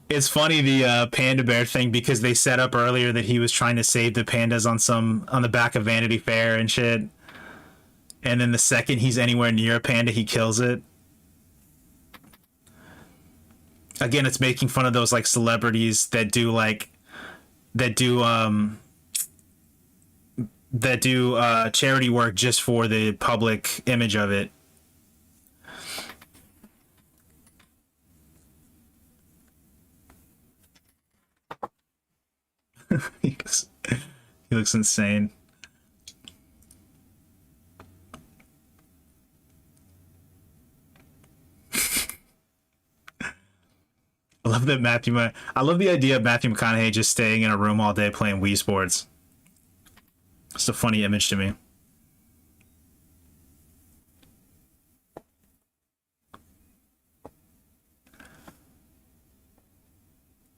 S1: It's funny the panda bear thing because they set up earlier that he was trying to save the pandas on the back of Vanity Fair and shit. And then the second he's anywhere near a panda, he kills it. Again, it's making fun of those like celebrities that do charity work just for the public image of it. he, looks, he looks insane. I love that I love the idea of Matthew McConaughey just staying in a room all day playing Wii Sports. It's a funny image to me.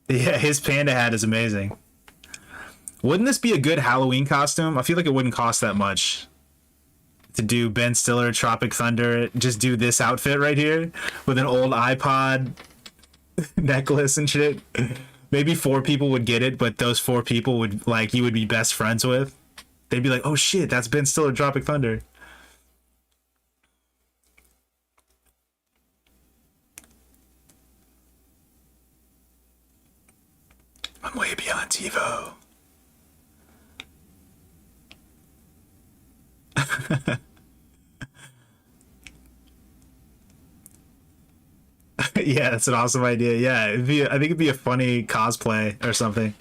S1: Yeah, his panda hat is amazing. Wouldn't this be a good Halloween costume? I feel like it wouldn't cost that much to do Ben Stiller, Tropic Thunder. Just do this outfit right here with an old iPod necklace and shit. Maybe 4 people would get it, but those 4 people would like you would be best friends with. They'd be like, "Oh shit, that's Ben Stiller, Tropic Thunder." I'm way beyond TiVo. Yeah, that's an awesome idea. Yeah, I think it'd be a funny cosplay or something.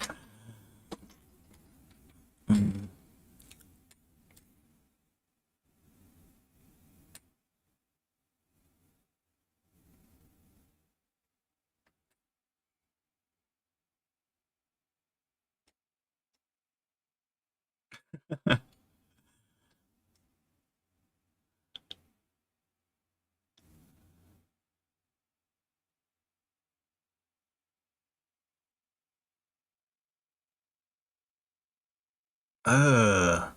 S1: Uh,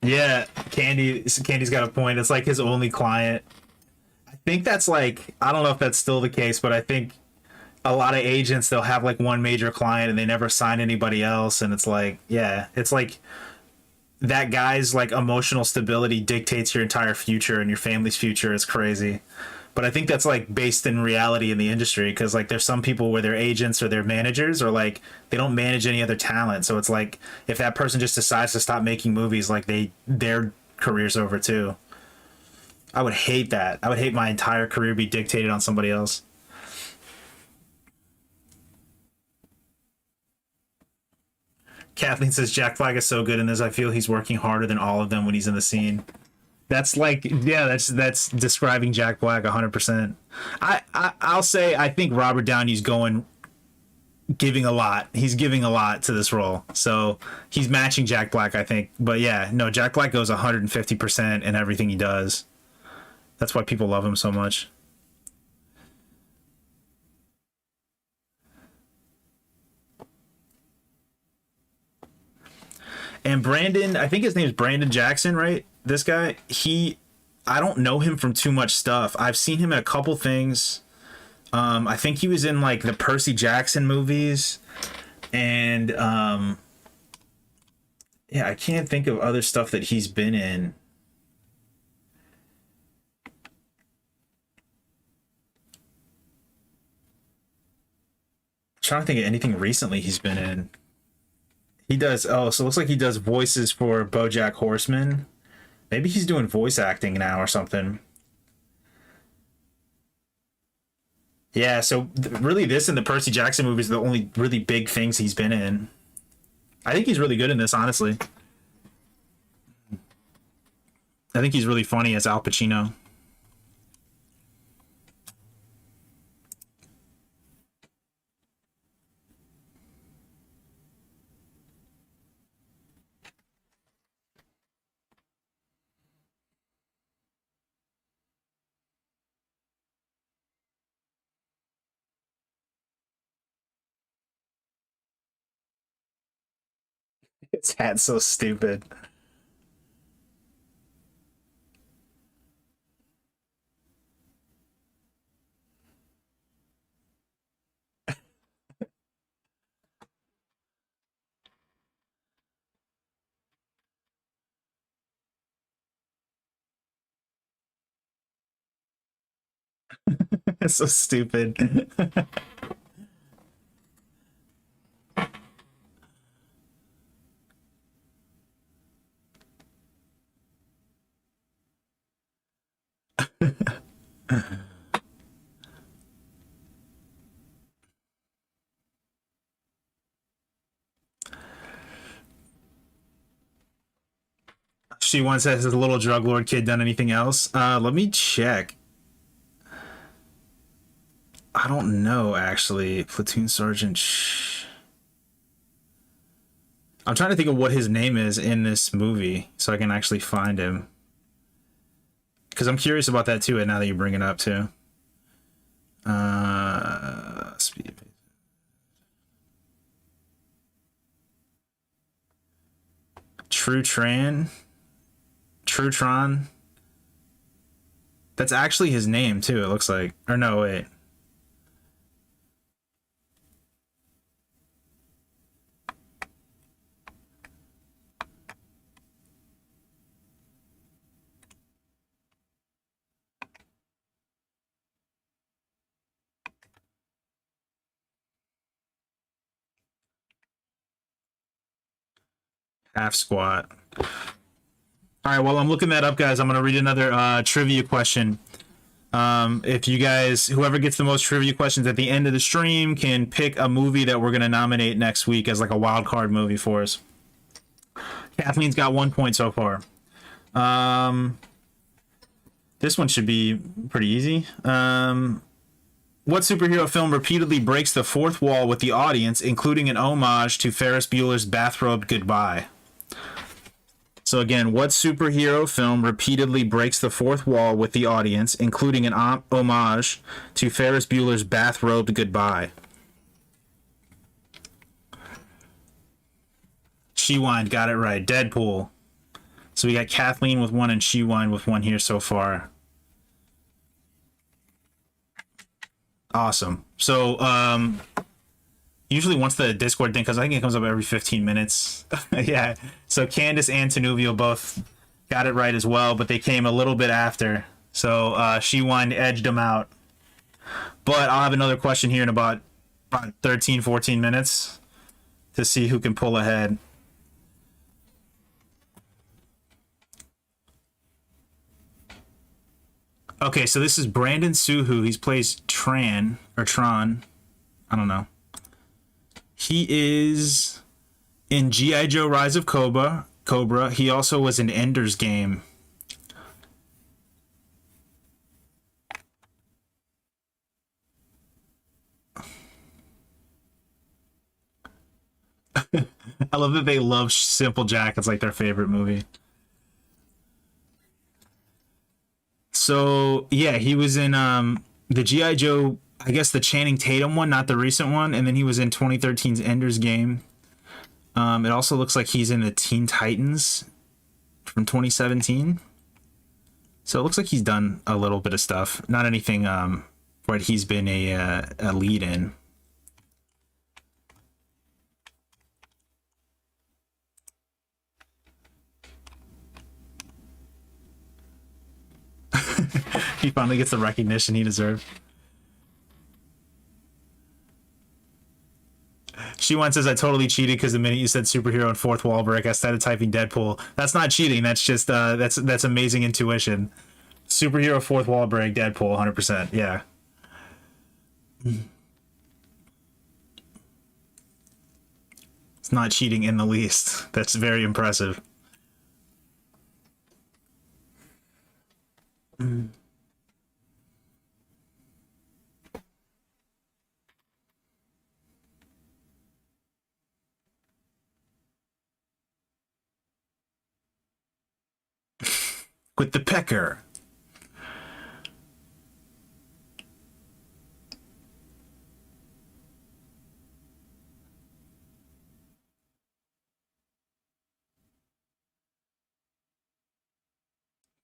S1: yeah, Candy's got a point. It's like his only client. I think that's like I don't know if that's still the case, but I think a lot of agents they'll have like one major client and they never sign anybody else, and it's like yeah, it's like that guy's like emotional stability dictates your entire future and your family's future is crazy. But I think that's like based in reality in the industry because like there's some people where they're agents or they're managers or like they don't manage any other talent. So it's like if that person just decides to stop making movies, like their career's over too. I would hate that. I would hate my entire career be dictated on somebody else. Kathleen says Jack Flag is so good in this. I feel he's working harder than all of them when he's in the scene. That's like yeah, that's describing Jack Black 100%. I'll say I think Robert Downey's going giving a lot. He's giving a lot to this role. So he's matching Jack Black, I think. But yeah, no, Jack Black goes 150% in everything he does. That's why people love him so much. And Brandon, I think his name's Brandon Jackson, right? This guy, I don't know him from too much stuff. I've seen him in a couple things. I think he was in like the Percy Jackson movies, and yeah, I can't think of other stuff that he's been in. I'm trying to think of anything recently he's been in. He does. Oh, so it looks like he does voices for BoJack Horseman. Maybe he's doing voice acting now or something. Yeah. So really, this and the Percy Jackson movies are the only really big things he's been in. I think he's really good in this, honestly. I think he's really funny as Al Pacino. His hat's so stupid. It's so stupid. She once has a little drug lord kid done anything else? Let me check. I don't know actually. Platoon Sergeant. I'm trying to think of what his name is in this movie so I can actually find him. Because I'm curious about that too, and now that you bring it up too. Speed. Trutran. Trutron. That's actually his name too, it looks like. Or no, wait. Half squat. All right, while I'm looking that up, guys, I'm going to read another trivia question. If you guys, whoever gets the most trivia questions at the end of the stream can pick a movie that we're going to nominate next week as like a wild card movie for us. Kathleen's got 1 point so far. This one should be pretty easy. What superhero film repeatedly breaks the fourth wall with the audience, including an homage to Ferris Bueller's Bathrobed Goodbye? So again, what superhero film repeatedly breaks the fourth wall with the audience, including an homage to Ferris Bueller's Bathrobed Goodbye? She-Wind got it right. Deadpool. So we got Kathleen with one and She-Wind with one here so far. Awesome. So, usually once the Discord thing, because I think it comes up every 15 minutes. Yeah. So Candace and Tanuvio both got it right as well, but they came a little bit after. So She-Wind edged them out. But I'll have another question here in about 13, 14 minutes to see who can pull ahead. Okay, so this is Brandon Suhu. He plays Tran, or Tron. I don't know. He is in G.I. Joe Rise of Cobra. He also was in Ender's Game. I love that they love Simple Jack. It's like their favorite movie. So yeah, he was in the G.I. Joe, I guess the Channing Tatum one, not the recent one, and then he was in 2013's Ender's Game. It also looks like he's in the Teen Titans from 2017. So it looks like he's done a little bit of stuff. Not anything where he's been a lead in. He finally gets the recognition he deserved. She once says I totally cheated because the minute you said superhero and fourth wall break, I started typing Deadpool. That's not cheating. That's just that's amazing intuition. Superhero fourth wall break, Deadpool, 100%. Yeah. It's not cheating in the least. That's very impressive. With the pecker.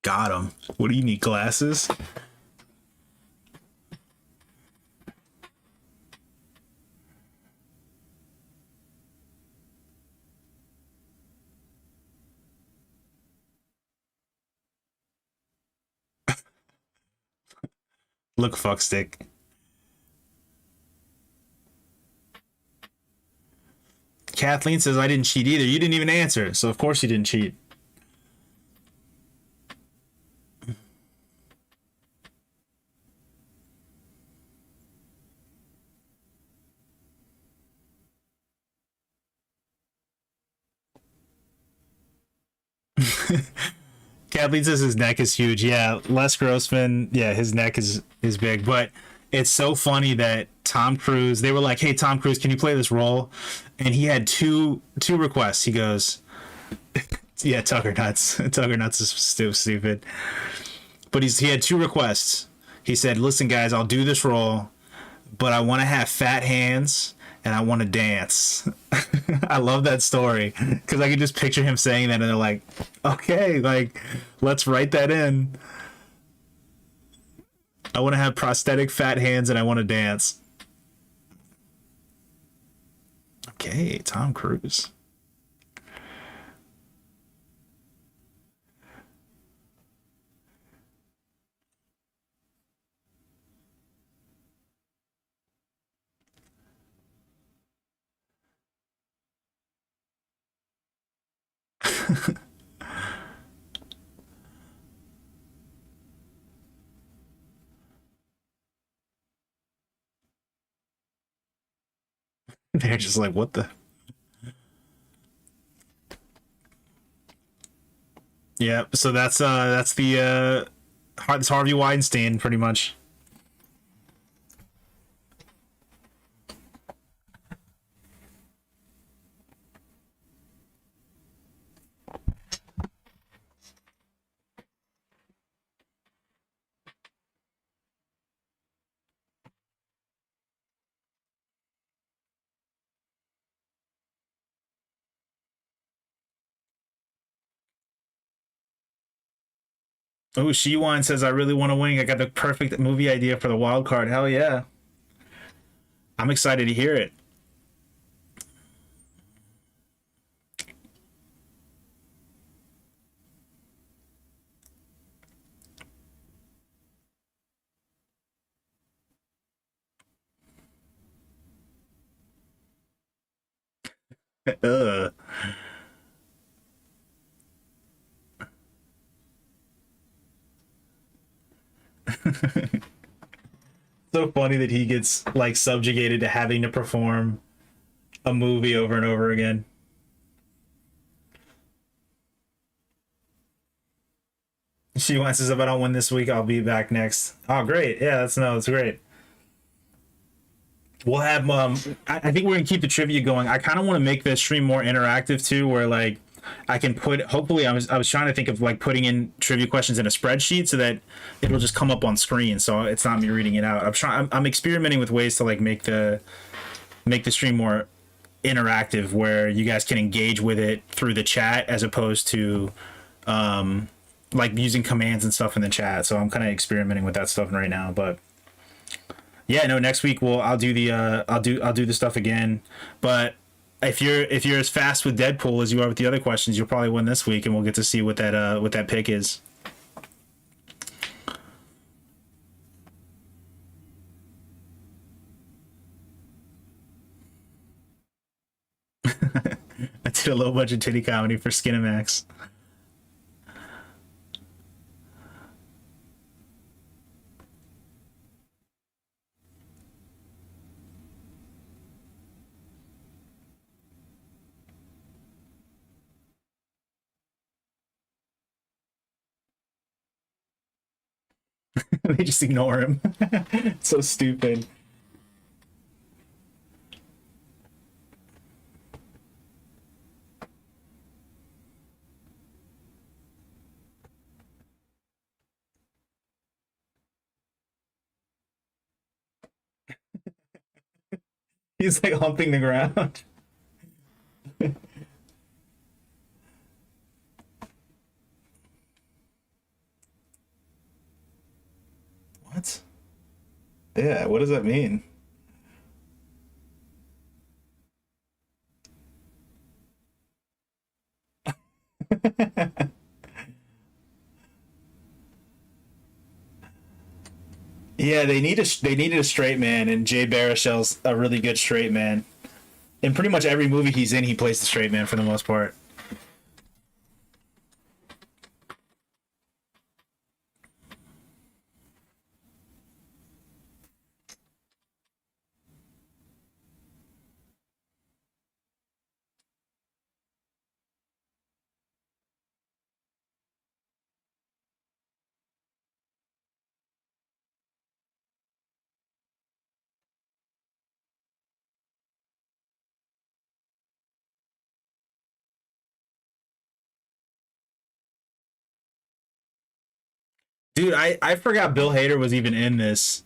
S1: Got him. What do you need, glasses? Look, fuckstick. Kathleen says I didn't cheat either. You didn't even answer, so of course you didn't cheat. Kathleen says his neck is huge. Yeah, Les Grossman. Yeah, his neck is big. But it's so funny that Tom Cruise. They were like, "Hey, Tom Cruise, can you play this role?" And he had two requests. He goes, "Yeah, Tucker Nuts. Tucker Nuts is still stupid." But he had two requests. He said, "Listen, guys, I'll do this role, but I want to have fat hands and I want to dance." I love that story because I can just picture him saying that, and they're like, "Okay, like, let's write that in. I want to have prosthetic fat hands and I want to dance." Okay, Tom Cruise. They're just like, "What the?" Yeah. So that's the it's Harvey Weinstein, pretty much. Oh, Shiwan says, "I really want to wing. I got the perfect movie idea for the wild card." Hell yeah. I'm excited to hear it. Ugh. So funny that he gets like subjugated to having to perform a movie over and over again. Shiwan says, "If I don't win this week, I'll be back next." Oh, great. Yeah, that's great. We'll have I think we're gonna keep the trivia going. I kind of want to make the stream more interactive too, where like I can put, hopefully I was trying to think of like putting in trivia questions in a spreadsheet so that it'll just come up on screen, so it's not me reading it out. I'm experimenting with ways to like make the stream more interactive, where you guys can engage with it through the chat as opposed to like using commands and stuff in the chat. So I'm kind of experimenting with that stuff right now. But yeah, no, next week I'll do the I'll do the stuff again. But if you're as fast with Deadpool as you are with the other questions, you'll probably win this week, and we'll get to see what that pick is. I did a low budget titty comedy for Skinamax. They just ignore him. So stupid. He's like humping the ground. What? Yeah, what does that mean? Yeah, they needed a straight man, and Jay Baruchel's a really good straight man. In pretty much every movie he's in, he plays the straight man for the most part. Dude, I forgot Bill Hader was even in this.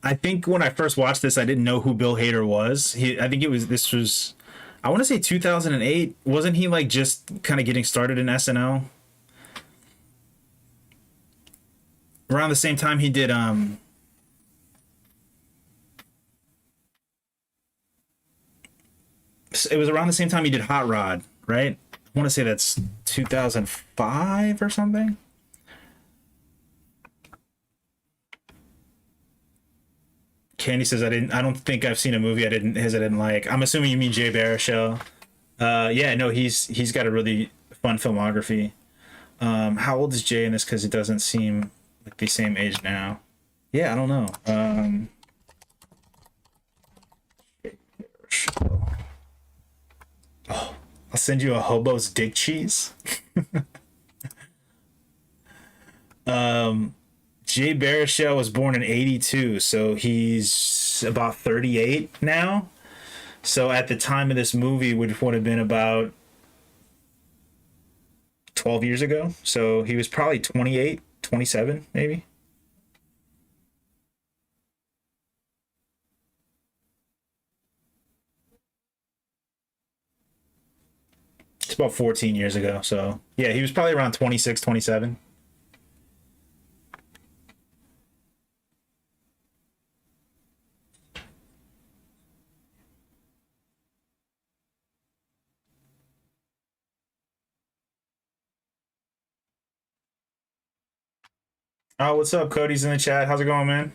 S1: I think when I first watched this, I didn't know who Bill Hader was. I think this was, I want to say 2008. Wasn't he like just kind of getting started in SNL? Around the same time he did, it was around the same time he did Hot Rod, right? I want to say that's 2005 or something. Candy says I don't think I've seen a movie I didn't like. I'm assuming you mean Jay Baruchel. Yeah, no, he's got a really fun filmography. How old is Jay in this? Because it doesn't seem like the same age now. Yeah, I don't know. Oh, I'll send you a hobo's dick cheese. Jay Baruchel was born in '82, so he's about 38 now. So at the time of this movie, would have been about 12 years ago. So he was probably 28, 27, maybe. It's about 14 years ago. So yeah, he was probably around 26, 27. Oh, what's up? Cody's in the chat. How's it going, man?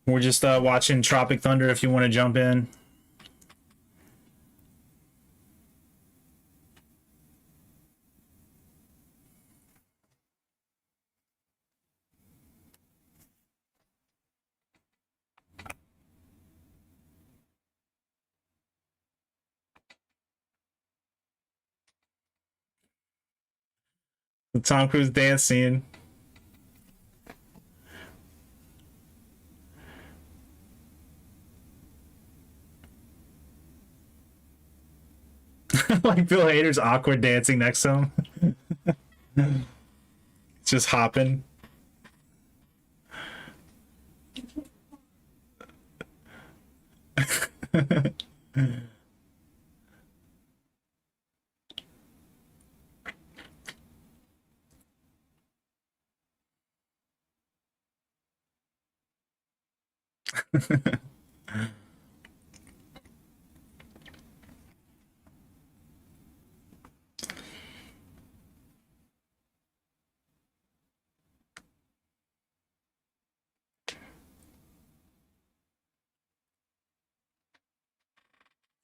S1: We're just watching Tropic Thunder if you want to jump in. The Tom Cruise dance scene. Like Bill Hader's awkward dancing next to him. Just hopping.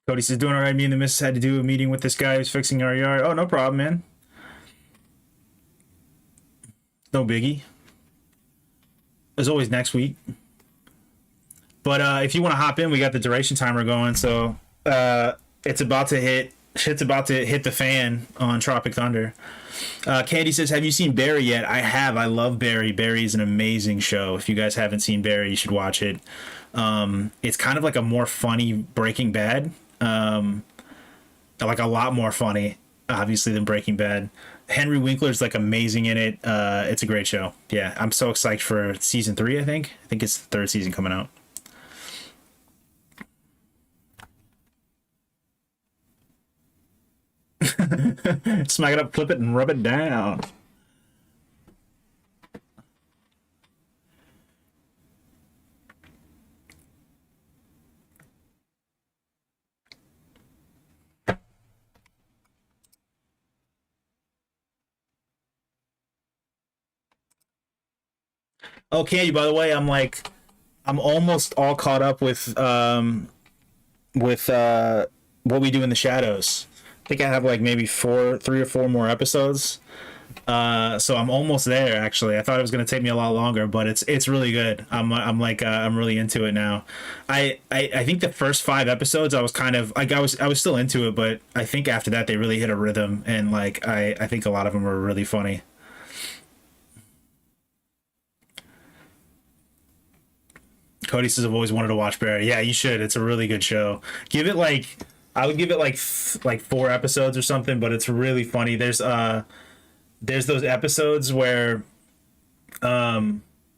S1: Cody says, doing all right. Me and the missus had to do a meeting with this guy who's fixing our yard. Oh, no problem, man. No biggie. As always, next week. But if you want to hop in, we got the duration timer going. So it's about to hit. Shit's about to hit the fan on Tropic Thunder. Candy says, have you seen Barry yet? I have. I love Barry. Barry is an amazing show. If you guys haven't seen Barry, you should watch it. It's kind of like a more funny Breaking Bad. Like a lot more funny, obviously, than Breaking Bad. Henry Winkler's like amazing in it. It's a great show. Yeah, I'm so excited for season 3. I think it's the third season coming out. Smack it up, flip it, and rub it down. Oh, Candy, by the way, I'm almost all caught up with What We Do in the Shadows. I think I have like maybe 3 or 4 more episodes. So I'm almost there. Actually, I thought it was gonna take me a lot longer, but it's really good. I'm really into it now. I think the first 5 episodes I was kind of like I was still into it, but I think after that they really hit a rhythm, and like I think a lot of them were really funny. Cody says I've always wanted to watch Barry. Yeah, you should. It's a really good show. Give it like I would give it like 4 episodes or something, but it's really funny. There's those episodes where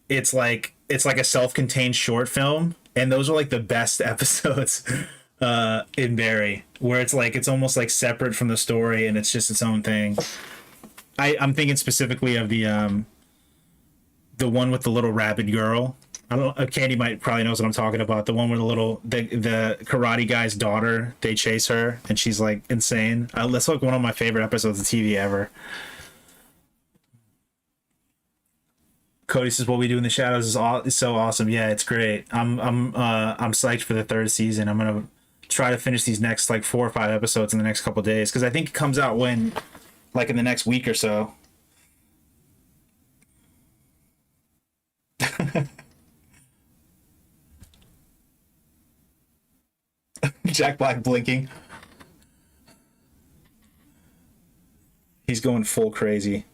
S1: it's like a self-contained short film, and those are like the best episodes in Barry, where it's like it's almost like separate from the story and it's just its own thing. I'm thinking specifically of the one with the little rabid girl. I don't. Candy might probably knows what I'm talking about. The one where the karate guy's daughter, they chase her and she's like insane. That's like one of my favorite episodes of TV ever. Cody says what we do in the shadows is so awesome. Yeah, it's great. I'm psyched for the third season. I'm gonna try to finish these next like 4 or 5 episodes in the next couple days because I think it comes out when like in the next week or so. Jack Black blinking. He's going full crazy.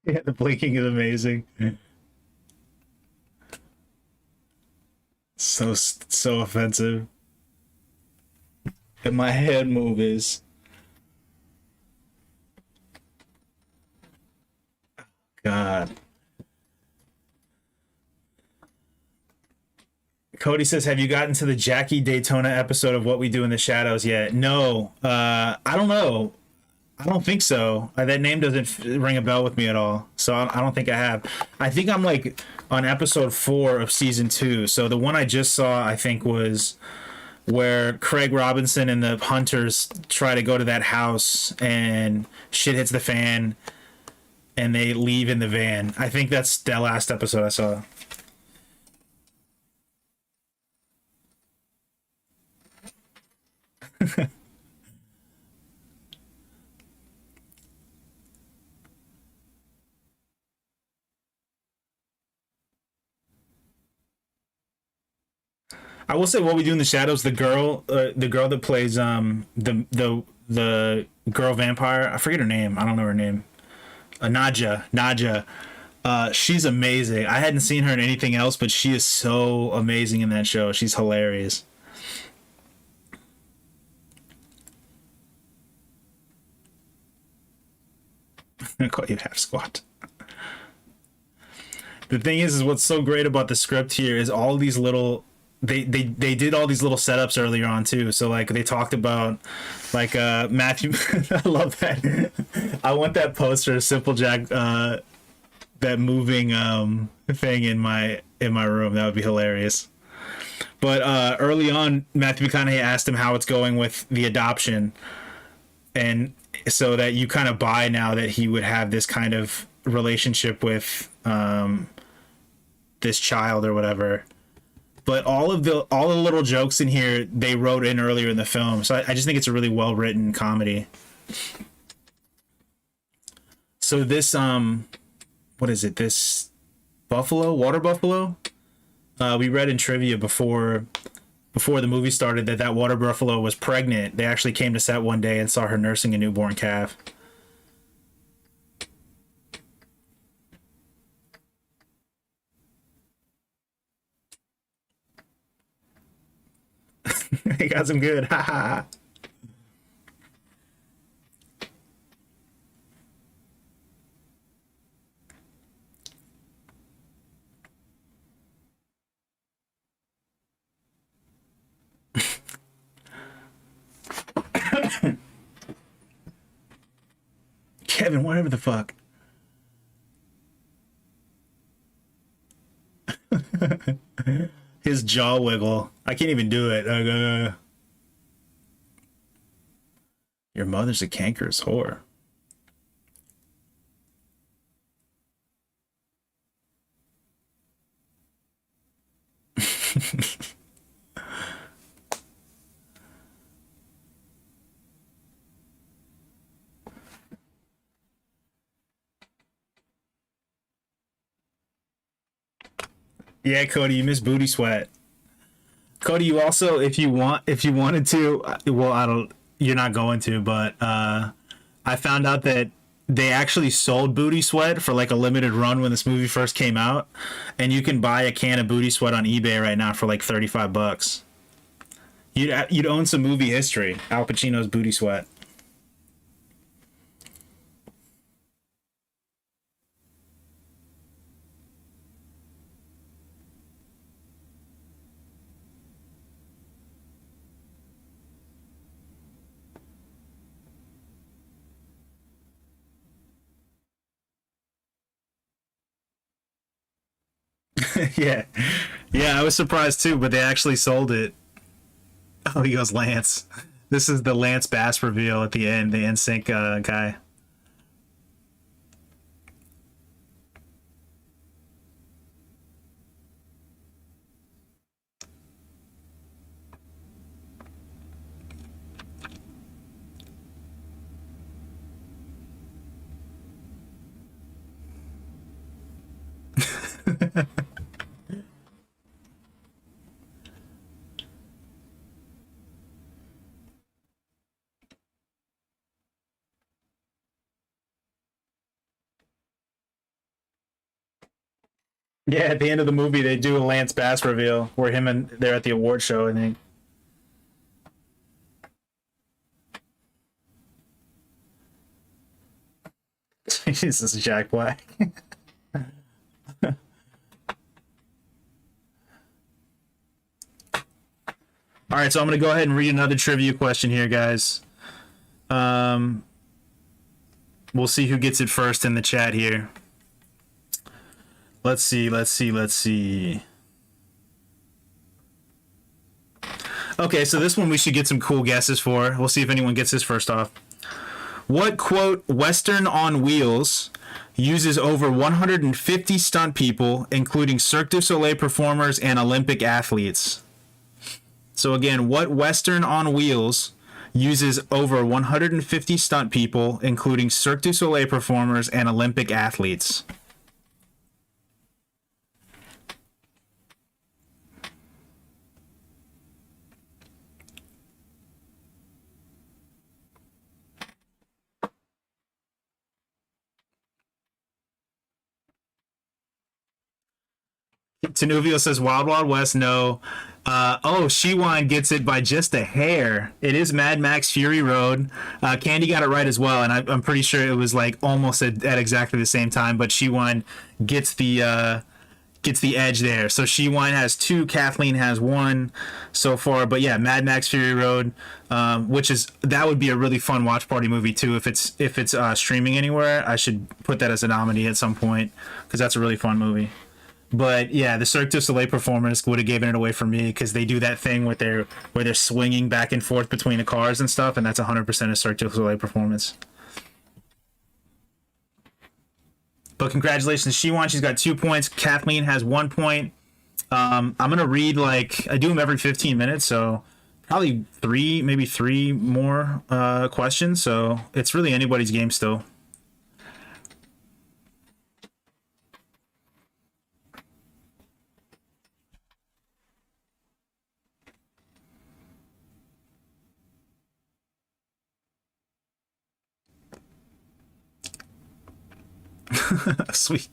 S1: Yeah, the blinking is amazing. So offensive. And my head move is God. Cody says, "Have you gotten to the Jackie Daytona episode of What We Do in the Shadows yet?" No. I don't know. I don't think so. That name doesn't ring a bell with me at all. So I don't think I have. I think I'm like on episode 4 of season 2. So the one I just saw, I think, was where Craig Robinson and the hunters try to go to that house and shit hits the fan and they leave in the van. I think that's the last episode I saw. I will say what we do in the shadows. The girl that plays the girl vampire. I forget her name. I don't know her name. Nadja. She's amazing. I hadn't seen her in anything else, but she is so amazing in that show. She's hilarious. I call you half squat. The thing is what's so great about the script here is all these little they did all these little setups earlier on too. So like they talked about like Matthew. I love that. I want that poster of Simple Jack, that moving thing in my room. That would be hilarious. But early on, Matthew McConaughey asked him how it's going with the adoption, and so that you kind of buy now that he would have this kind of relationship with this child or whatever. But all the little jokes in here they wrote in earlier in the film, so I just think it's a really well written comedy. So this what is it? This water buffalo. We read in trivia before the movie started that water buffalo was pregnant. They actually came to set one day and saw her nursing a newborn calf. He got some good. Ha ha. Kevin, whatever the fuck. His jaw wiggle. I can't even do it. Your mother's a cankerous whore. Yeah, Cody, you miss booty sweat. Cody, you also, if you wanted to, well, I don't, you're not going to, but I found out that they actually sold booty sweat for like a limited run when this movie first came out, and you can buy a can of booty sweat on eBay right now for like $35. You'd own some movie history. Al Pacino's booty sweat. Yeah, yeah, I was surprised too, but they actually sold it. Oh, he goes Lance. This is the Lance Bass reveal at the end, the NSYNC guy. Yeah, at the end of the movie, they do a Lance Bass reveal where him and they're at the award show, I think. Jesus, Jack Black. All right, so I'm gonna go ahead and read another trivia question here, guys. Um, we'll see who gets it first in the chat here. Let's see, let's see, let's see. Okay, so this one we should get some cool guesses for. We'll see if anyone gets this first off. What, quote, Western on wheels uses over 150 stunt people, including Cirque du Soleil performers and Olympic athletes? So again, what Western on wheels uses over 150 stunt people, including Cirque du Soleil performers and Olympic athletes? Tenuvio says Wild Wild West. No. Oh, Shiwan gets it by just a hair. It is Mad Max Fury Road. Candy got it right as well, and I'm pretty sure it was like almost at exactly the same time. But Shiwan gets the edge there. So Shiwan has two, Kathleen has one so far. But yeah, Mad Max Fury Road, which is that would be a really fun watch party movie too if it's streaming anywhere. I should put that as a nominee at some point because that's a really fun movie. But yeah, the Cirque du Soleil performers would have given it away for me because they do that thing with where they're swinging back and forth between the cars and stuff, and that's 100% a Cirque du Soleil performance. But congratulations, Shiwan. She's got 2 points. Kathleen has 1 point. I'm gonna read like I do them every 15 minutes, so probably maybe three more questions. So it's really anybody's game still. Sweet.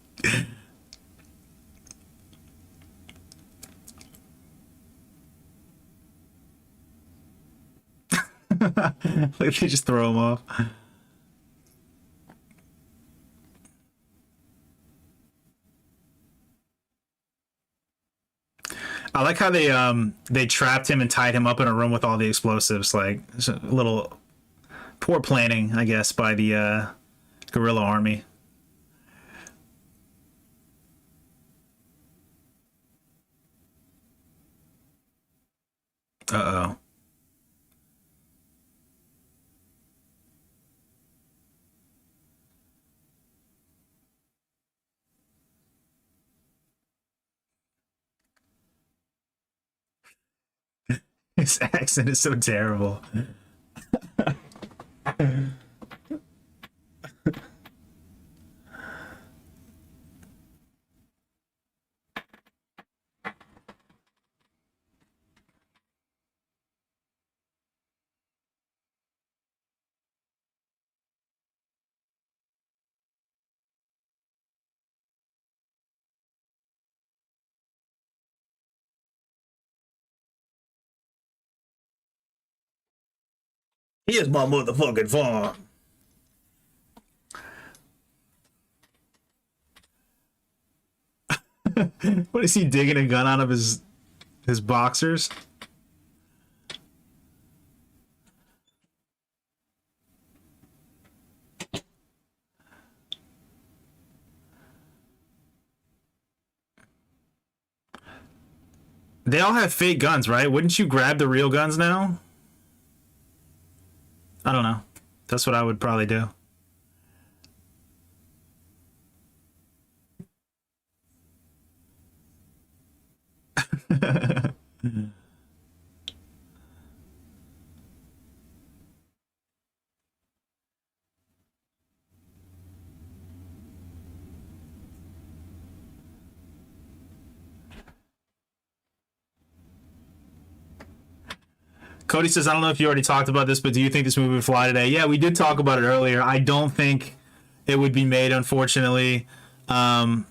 S1: Like they just throw him off. I like how they trapped him and tied him up in a room with all the explosives. Like it's a little poor planning, I guess, by the guerrilla army. Uh-oh. His accent is so terrible. Here's my motherfucking farm. What is he digging a gun out of his boxers? They all have fake guns, right? Wouldn't you grab the real guns now? I don't know. That's what I would probably do. Cody says, I don't know if you already talked about this, but do you think this movie would fly today? Yeah, we did talk about it earlier. I don't think it would be made, unfortunately. I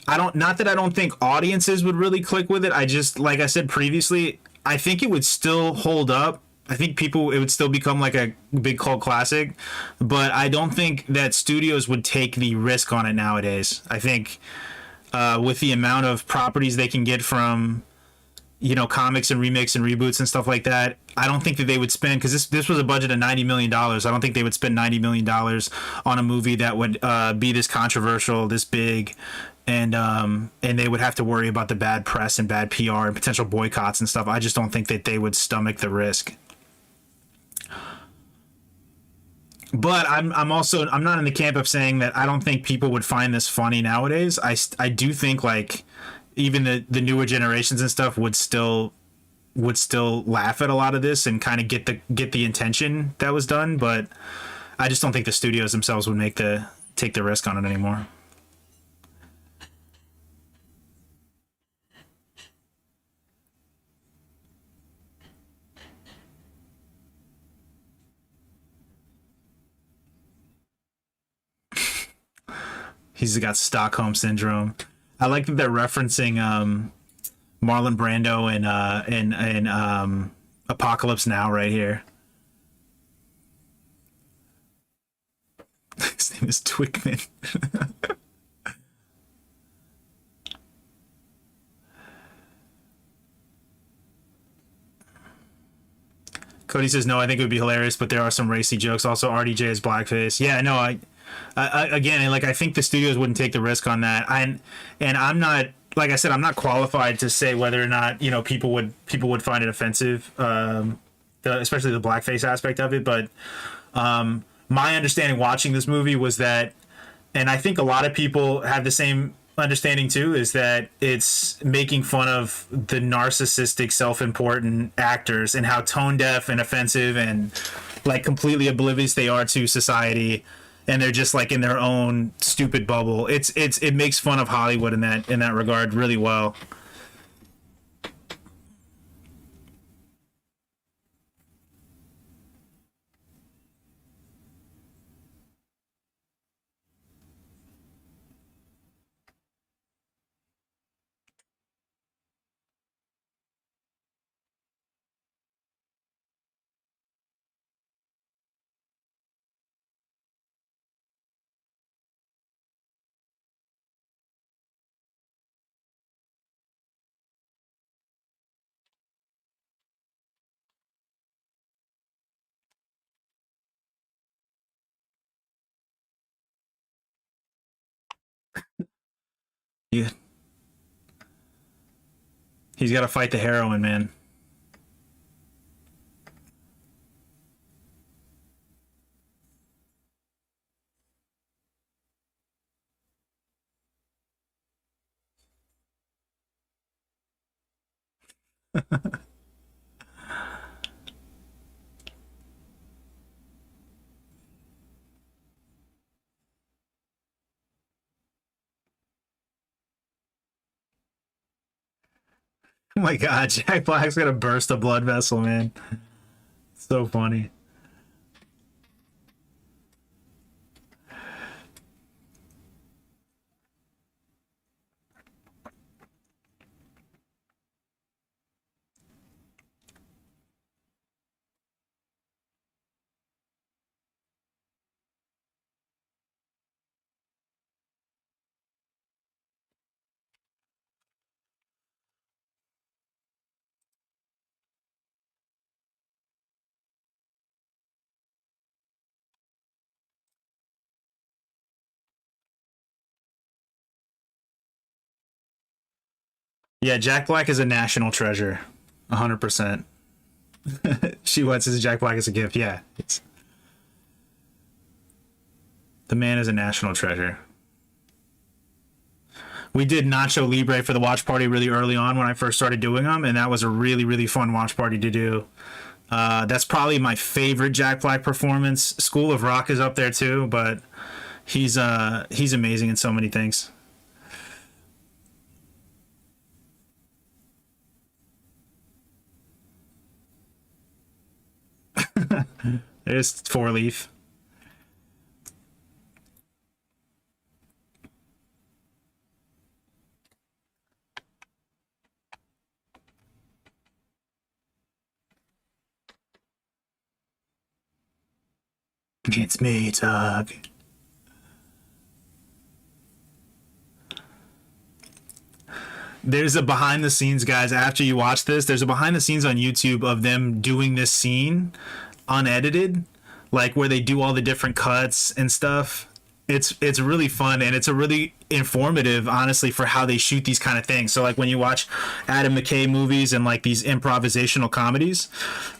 S1: don't, not that I don't think audiences would really click with it. I just, like I said previously, I think it would still hold up. I think people, it would still become like a big cult classic, but I don't think that studios would take the risk on it nowadays. I think with the amount of properties they can get from, you know, comics and remakes and reboots and stuff like that, I don't think that they would spend, because this was a budget of $90 million. I don't think they would spend $90 million on a movie that would be this controversial, this big, and they would have to worry about the bad press and bad PR and potential boycotts and stuff. I just don't think that they would stomach the risk. But I'm not in the camp of saying that I don't think people would find this funny nowadays. I do think like even the newer generations and stuff would still laugh at a lot of this and kind of get the intention that was done, but I just don't think the studios themselves would take the risk on it anymore. He's got Stockholm syndrome. I like that they're referencing Marlon Brando and Apocalypse Now right here. His name is Twickman. Cody says no. I think it would be hilarious, but there are some racy jokes. Also, RDJ is blackface. Yeah, no. Again, like I think the studios wouldn't take the risk on that. And I'm not, like I said, I'm not qualified to say whether or not people would find it offensive, especially the blackface aspect of it. But my understanding watching this movie was that, and I think a lot of people have the same understanding too, is that it's making fun of the narcissistic, self-important actors and how tone deaf and offensive and like completely oblivious they are to society, and they're just like in their own stupid bubble. It makes fun of Hollywood in that regard really well. Yeah, he's got to fight the heroin, man. Oh my god, Jack Black's gonna burst a blood vessel, man. So funny. Yeah, Jack Black is a national treasure. 100%. She wants his Jack Black as a gift. Yeah. The man is a national treasure. We did Nacho Libre for the watch party really early on when I first started doing them, and that was a really, really fun watch party to do. That's probably my favorite Jack Black performance. School of Rock is up there too, but he's amazing in so many things. There's Four Leaf. It's me, Tug. There's a behind the scenes, guys. After you watch this, there's a behind the scenes on YouTube of them doing this scene unedited, like where they do all the different cuts and stuff. It's really fun, and it's a really informative, honestly, for how they shoot these kind of things. So like when you watch Adam McKay movies and like these improvisational comedies,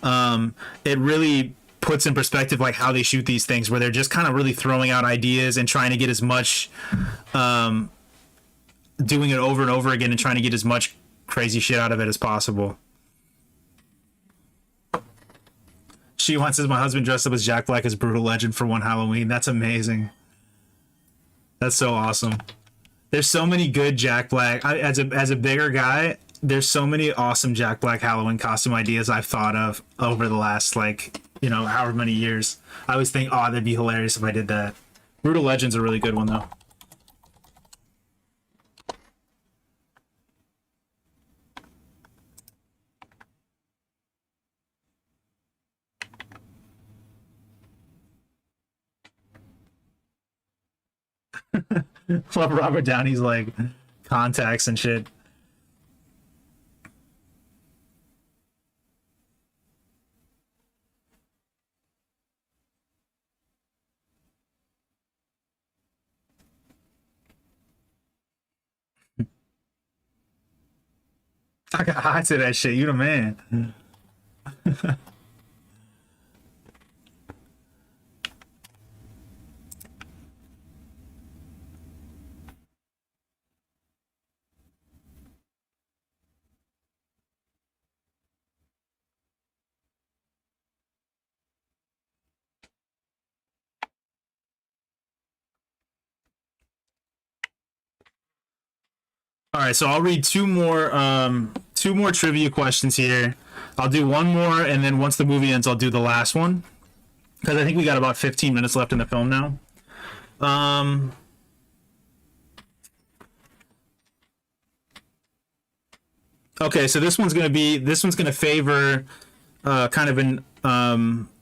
S1: it really puts in perspective like how they shoot these things, where they're just kind of really throwing out ideas and trying to get as much doing it over and over again and trying to get as much crazy shit out of it as possible. She wants as my husband dressed up as Jack Black as Brutal Legend for one Halloween. That's amazing. That's so awesome. There's so many good Jack Black. As a bigger guy, there's so many awesome Jack Black Halloween costume ideas I've thought of over the last like however many years. I always think, oh, that'd be hilarious if I did that. Brutal Legend's a really good one though. Love Robert Downey's like contacts and shit. I got high to that shit. You the man. All right, so I'll read two more trivia questions here. I'll do one more, and then once the movie ends, I'll do the last one because I think we got about 15 minutes left in the film now. Um, okay, so this one's gonna favor kind of an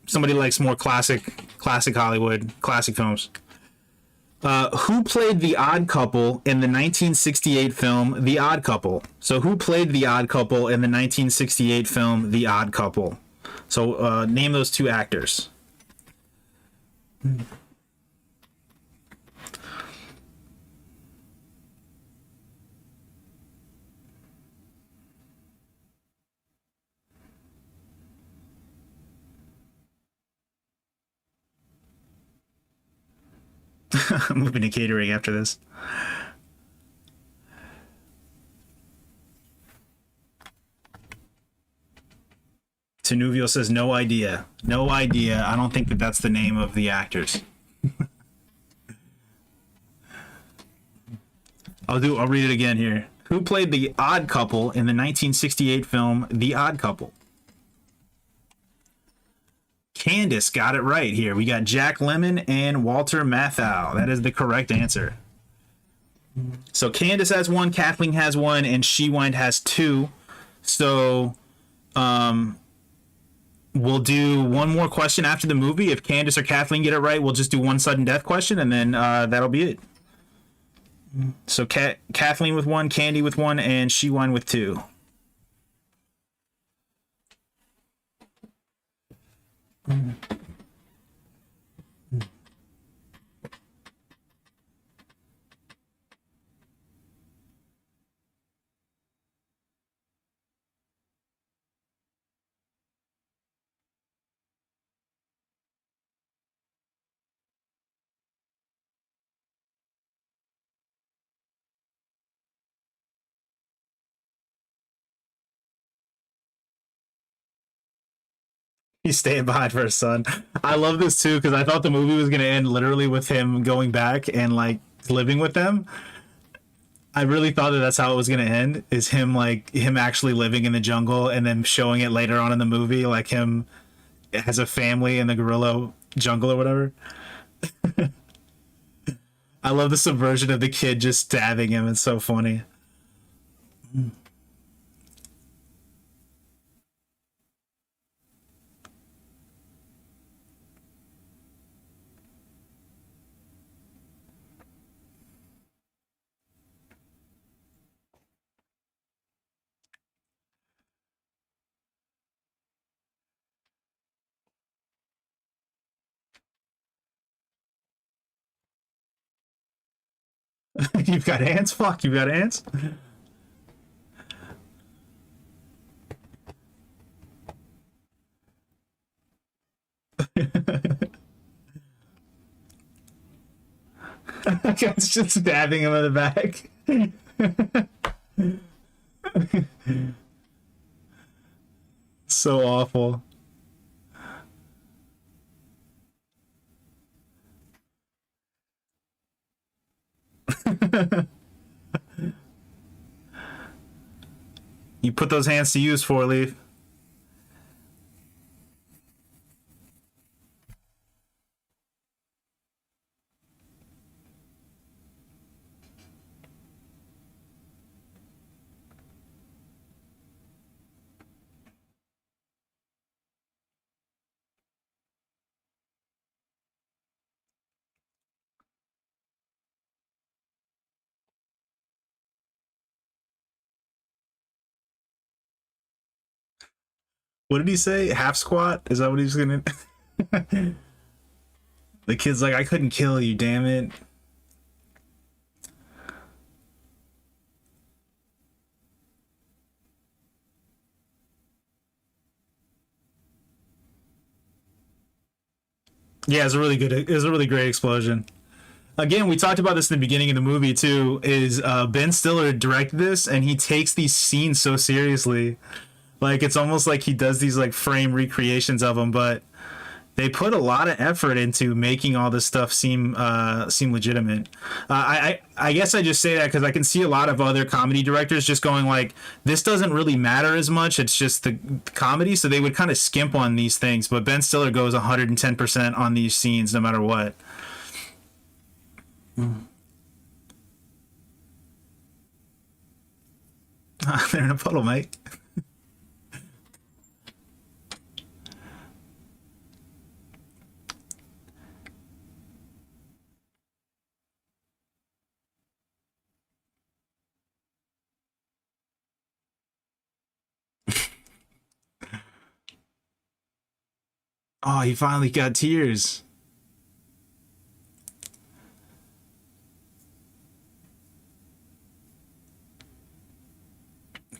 S1: somebody likes more classic Hollywood classic films. Who played the odd couple in the 1968 film The Odd Couple? So who played the odd couple in the 1968 film The Odd Couple? So name those two actors. I'm moving to catering after this. Tenuvio says no idea. No idea. I don't think that that's the name of the actors. I'll read it again here. Who played the odd couple in the 1968 film The Odd Couple? Candace got it right here. We got Jack Lemmon and Walter Matthau. That is the correct answer. So Candace has one, Kathleen has one, and Shewind has two. So we'll do one more question after the movie. If Candace or Kathleen get it right, we'll just do one sudden death question, and then that'll be it. So Kathleen with one, Candy with one, and Shewind with two. He's staying behind for his son. I love this too because I thought the movie was gonna end literally with him going back and like living with them. I really thought that that's how it was gonna end. Is him actually living in the jungle and then showing it later on in the movie, like him has a family in the gorilla jungle or whatever. I love the subversion of the kid just stabbing him. It's so funny. You've got ants? Fuck, you've got ants? Guy's just stabbing him in the back. So awful. You put those hands to use, Four Leaf. What did he say? Half squat? Is that what he's gonna? The kid's like, I couldn't kill you, damn it. Yeah, it's a really good. It's a really great explosion. Again, we talked about this in the beginning of the movie too. Is Ben Stiller directed this, and he takes these scenes so seriously. Like it's almost like he does these like frame recreations of them, but they put a lot of effort into making all this stuff seem legitimate. I guess I just say that because I can see a lot of other comedy directors just going like, this doesn't really matter as much. It's just the comedy, so they would kind of skimp on these things. But Ben Stiller goes 110% on these scenes, no matter what. They're in a puddle, mate. Oh, he finally got tears.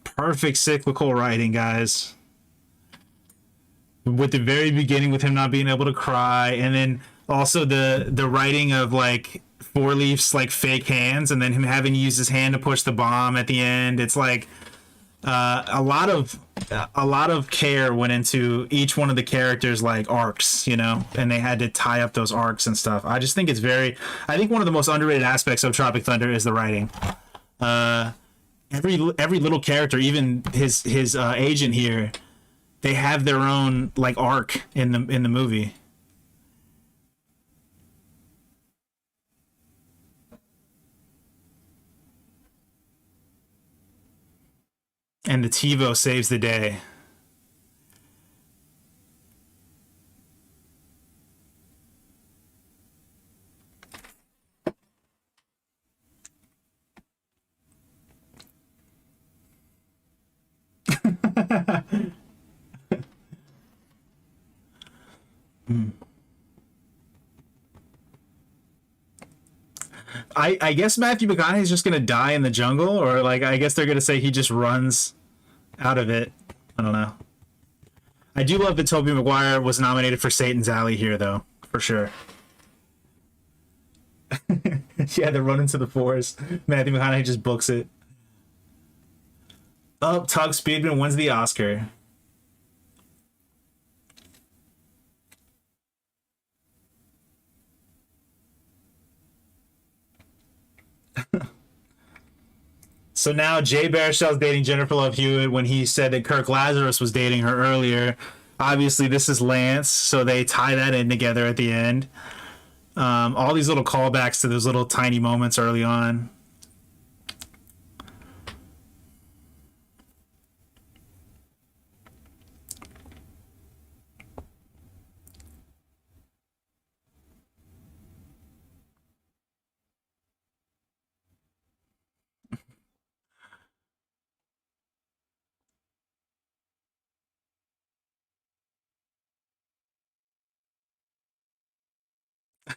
S1: Perfect cyclical writing, guys. With the very beginning, with him not being able to cry, and then also the writing of like Four Leaf's like fake hands, and then him having to use his hand to push the bomb at the end. It's like a lot of a lot of care went into each one of the characters, like arcs, you know, and they had to tie up those arcs and stuff. I just think it's I think one of the most underrated aspects of Tropic Thunder is the writing. Every little character, even his agent here, they have their own like arc in the movie. And the TiVo saves the day. I guess Matthew McConaughey's just gonna die in the jungle, or like I guess they're gonna say he just runs out of it. I don't know. I do love that Tobey Maguire was nominated for Satan's Alley here, though, for sure. Yeah, they run into the forest. Matthew McConaughey just books it. Oh, Tug Speedman wins the Oscar. So now Jay Baruchel's dating Jennifer Love Hewitt when he said that Kirk Lazarus was dating her earlier. Obviously, this is Lance, so they tie that in together at the end. All these little callbacks to those little tiny moments early on.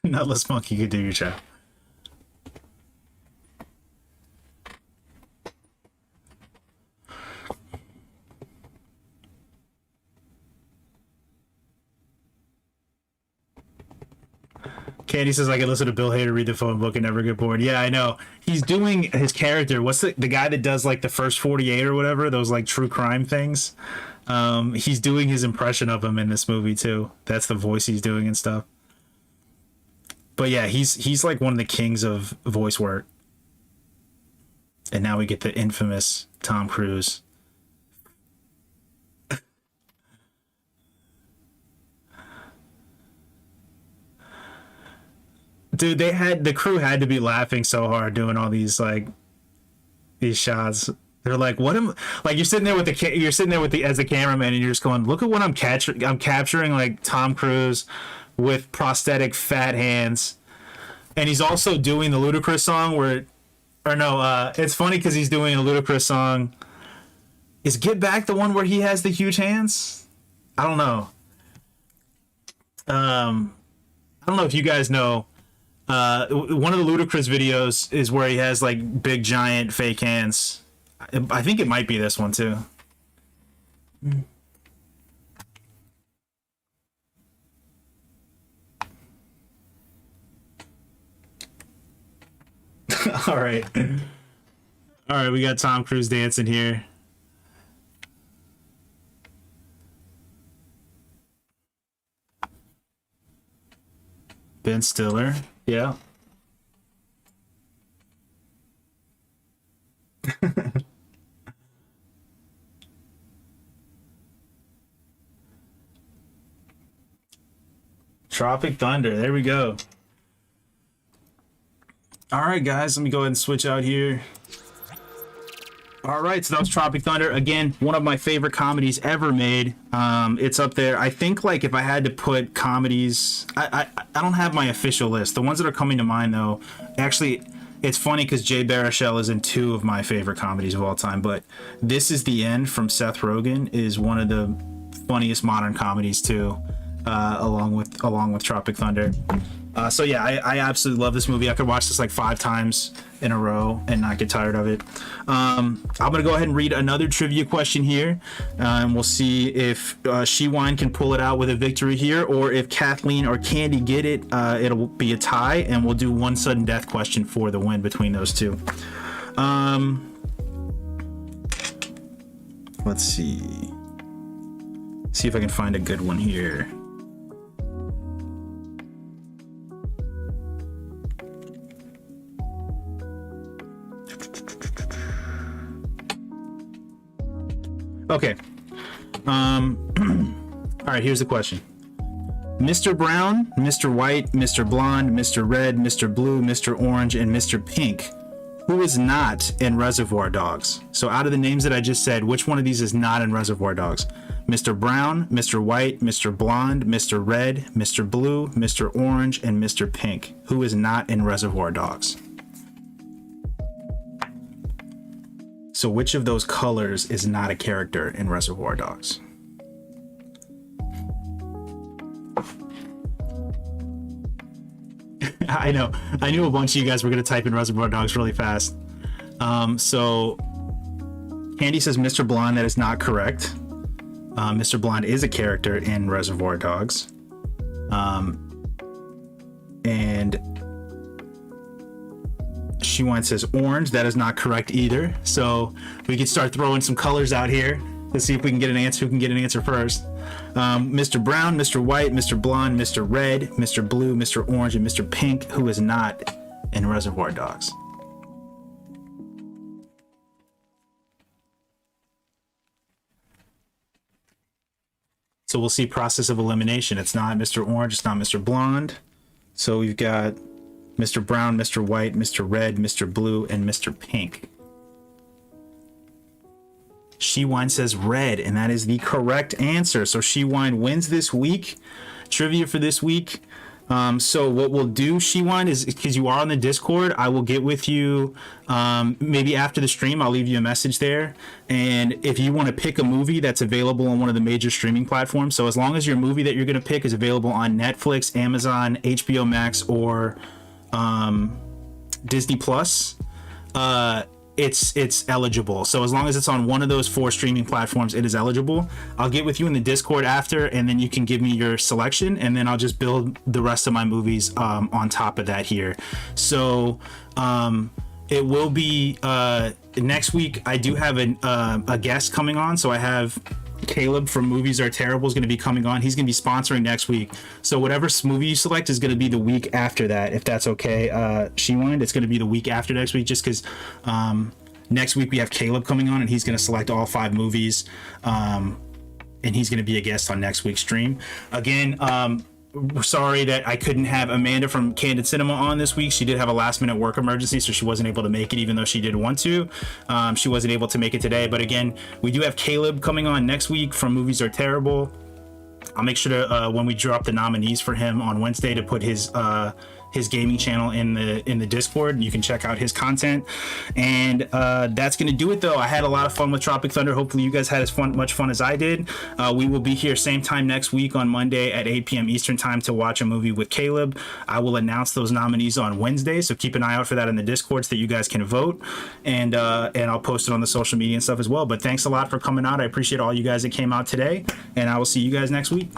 S1: Nutless monkey could do your job. Candy says I can listen to Bill Hader read the phone book and never get bored. Yeah, I know. He's doing his character. What's the guy that does like the first 48 or whatever, those like true crime things? He's doing his impression of him in this movie too. That's the voice he's doing and stuff. But yeah, he's like one of the kings of voice work. And now we get the infamous Tom Cruise. Dude, the crew had to be laughing so hard doing all these like these shots. They're like, what am like you're sitting there with as the cameraman and you're just going, look at what I'm capturing. I'm capturing like Tom Cruise with prosthetic fat hands, and he's also doing the Ludacris song it's funny because he's doing a Ludacris song. Is Get Back the one where he has the huge hands? I don't know. I don't know if you guys know. One of the Ludacris videos is where he has like big giant fake hands. I think it might be this one too. All right. All right, we got Tom Cruise dancing here. Ben Stiller. Yeah. Tropic Thunder. There we go. All right, guys, let me go ahead and switch out here. All right, so that was Tropic Thunder. Again, one of my favorite comedies ever made. It's up there. I think, like, if I had to put comedies, I don't have my official list. The ones that are coming to mind, though, actually, it's funny because Jay Baruchel is in two of my favorite comedies of all time. But This Is the End from Seth Rogen is one of the funniest modern comedies too, along with Tropic Thunder. So yeah, I absolutely love this movie. I could watch this like 5 times in a row and not get tired of it. I'm gonna go ahead and read another trivia question here, and we'll see if She Wine can pull it out with a victory here, or if Kathleen or Candy get it. It'll be a tie, and we'll do one sudden death question for the win between those two. Let's see. See if I can find a good one here. Okay. All right, here's the question. Mr. Brown, Mr. White, Mr. Blonde, Mr. Red, Mr. Blue, Mr. Orange, and Mr. Pink. Who is not in Reservoir Dogs? So out of the names that I just said, which one of these is not in Reservoir Dogs? Mr. Brown, Mr. White, Mr. Blonde, Mr. Red, Mr. Blue, Mr. Orange, and Mr. Pink. Who is not in Reservoir Dogs? So which of those colors is not a character in Reservoir Dogs? I know. I knew a bunch of you guys were going to type in Reservoir Dogs really fast. So Candy says Mr. Blonde. That is not correct. Mr. Blonde is a character in Reservoir Dogs. And She1 says orange. That is not correct either. So we can start throwing some colors out here. Let's see if we can get an answer. Who can get an answer first? Mr. Brown, Mr. White, Mr. Blonde, Mr. Red, Mr. Blue, Mr. Orange, and Mr. Pink, who is not in Reservoir Dogs. So we'll see process of elimination. It's not Mr. Orange, it's not Mr. Blonde. So we've got Mr. Brown, Mr. White, Mr. Red, Mr. Blue, and Mr. Pink. She-Wine says red, and that is the correct answer. So She-Wine wins this week. Trivia for this week. So what we'll do, She-Wine, is because you are on the Discord, I will get with you maybe after the stream. I'll leave you a message there. And if you want to pick a movie that's available on one of the major streaming platforms, so as long as your movie that you're going to pick is available on Netflix, Amazon, HBO Max, or Disney Plus, it's eligible. So as long as it's on one of those 4 streaming platforms, it is eligible. I'll get with you in the Discord after, and then you can give me your selection, and then I'll just build the rest of my movies on top of that here. So it will be next week. I do have a guest coming on, so I have Caleb from Movies Are Terrible is going to be coming on. He's going to be sponsoring next week. So whatever movie you select is going to be the week after that, if that's okay. She-Wind, it's going to be the week after next week, just because next week we have Caleb coming on, and he's going to select all 5 movies, and he's going to be a guest on next week's stream. Again, we're sorry that I couldn't have Amanda from Candid Cinema on this week. She did have a last minute work emergency, so she wasn't able to make it, even though she did want to. She wasn't able to make it today. But again, we do have Caleb coming on next week from Movies Are Terrible. I'll make sure to, when we drop the nominees for him on Wednesday, to put his gaming channel in the Discord, and you can check out his content. And that's gonna do it, though. I had a lot of fun with Tropic Thunder. Hopefully you guys had as much fun as I did. We will be here same time next week on Monday at 8 p.m. Eastern time to watch a movie with Caleb. I will announce those nominees on Wednesday, so keep an eye out for that in the Discord so that you guys can vote, and I'll post it on the social media and stuff as well. But thanks a lot for coming out. I appreciate all you guys that came out today, and I will see you guys next week.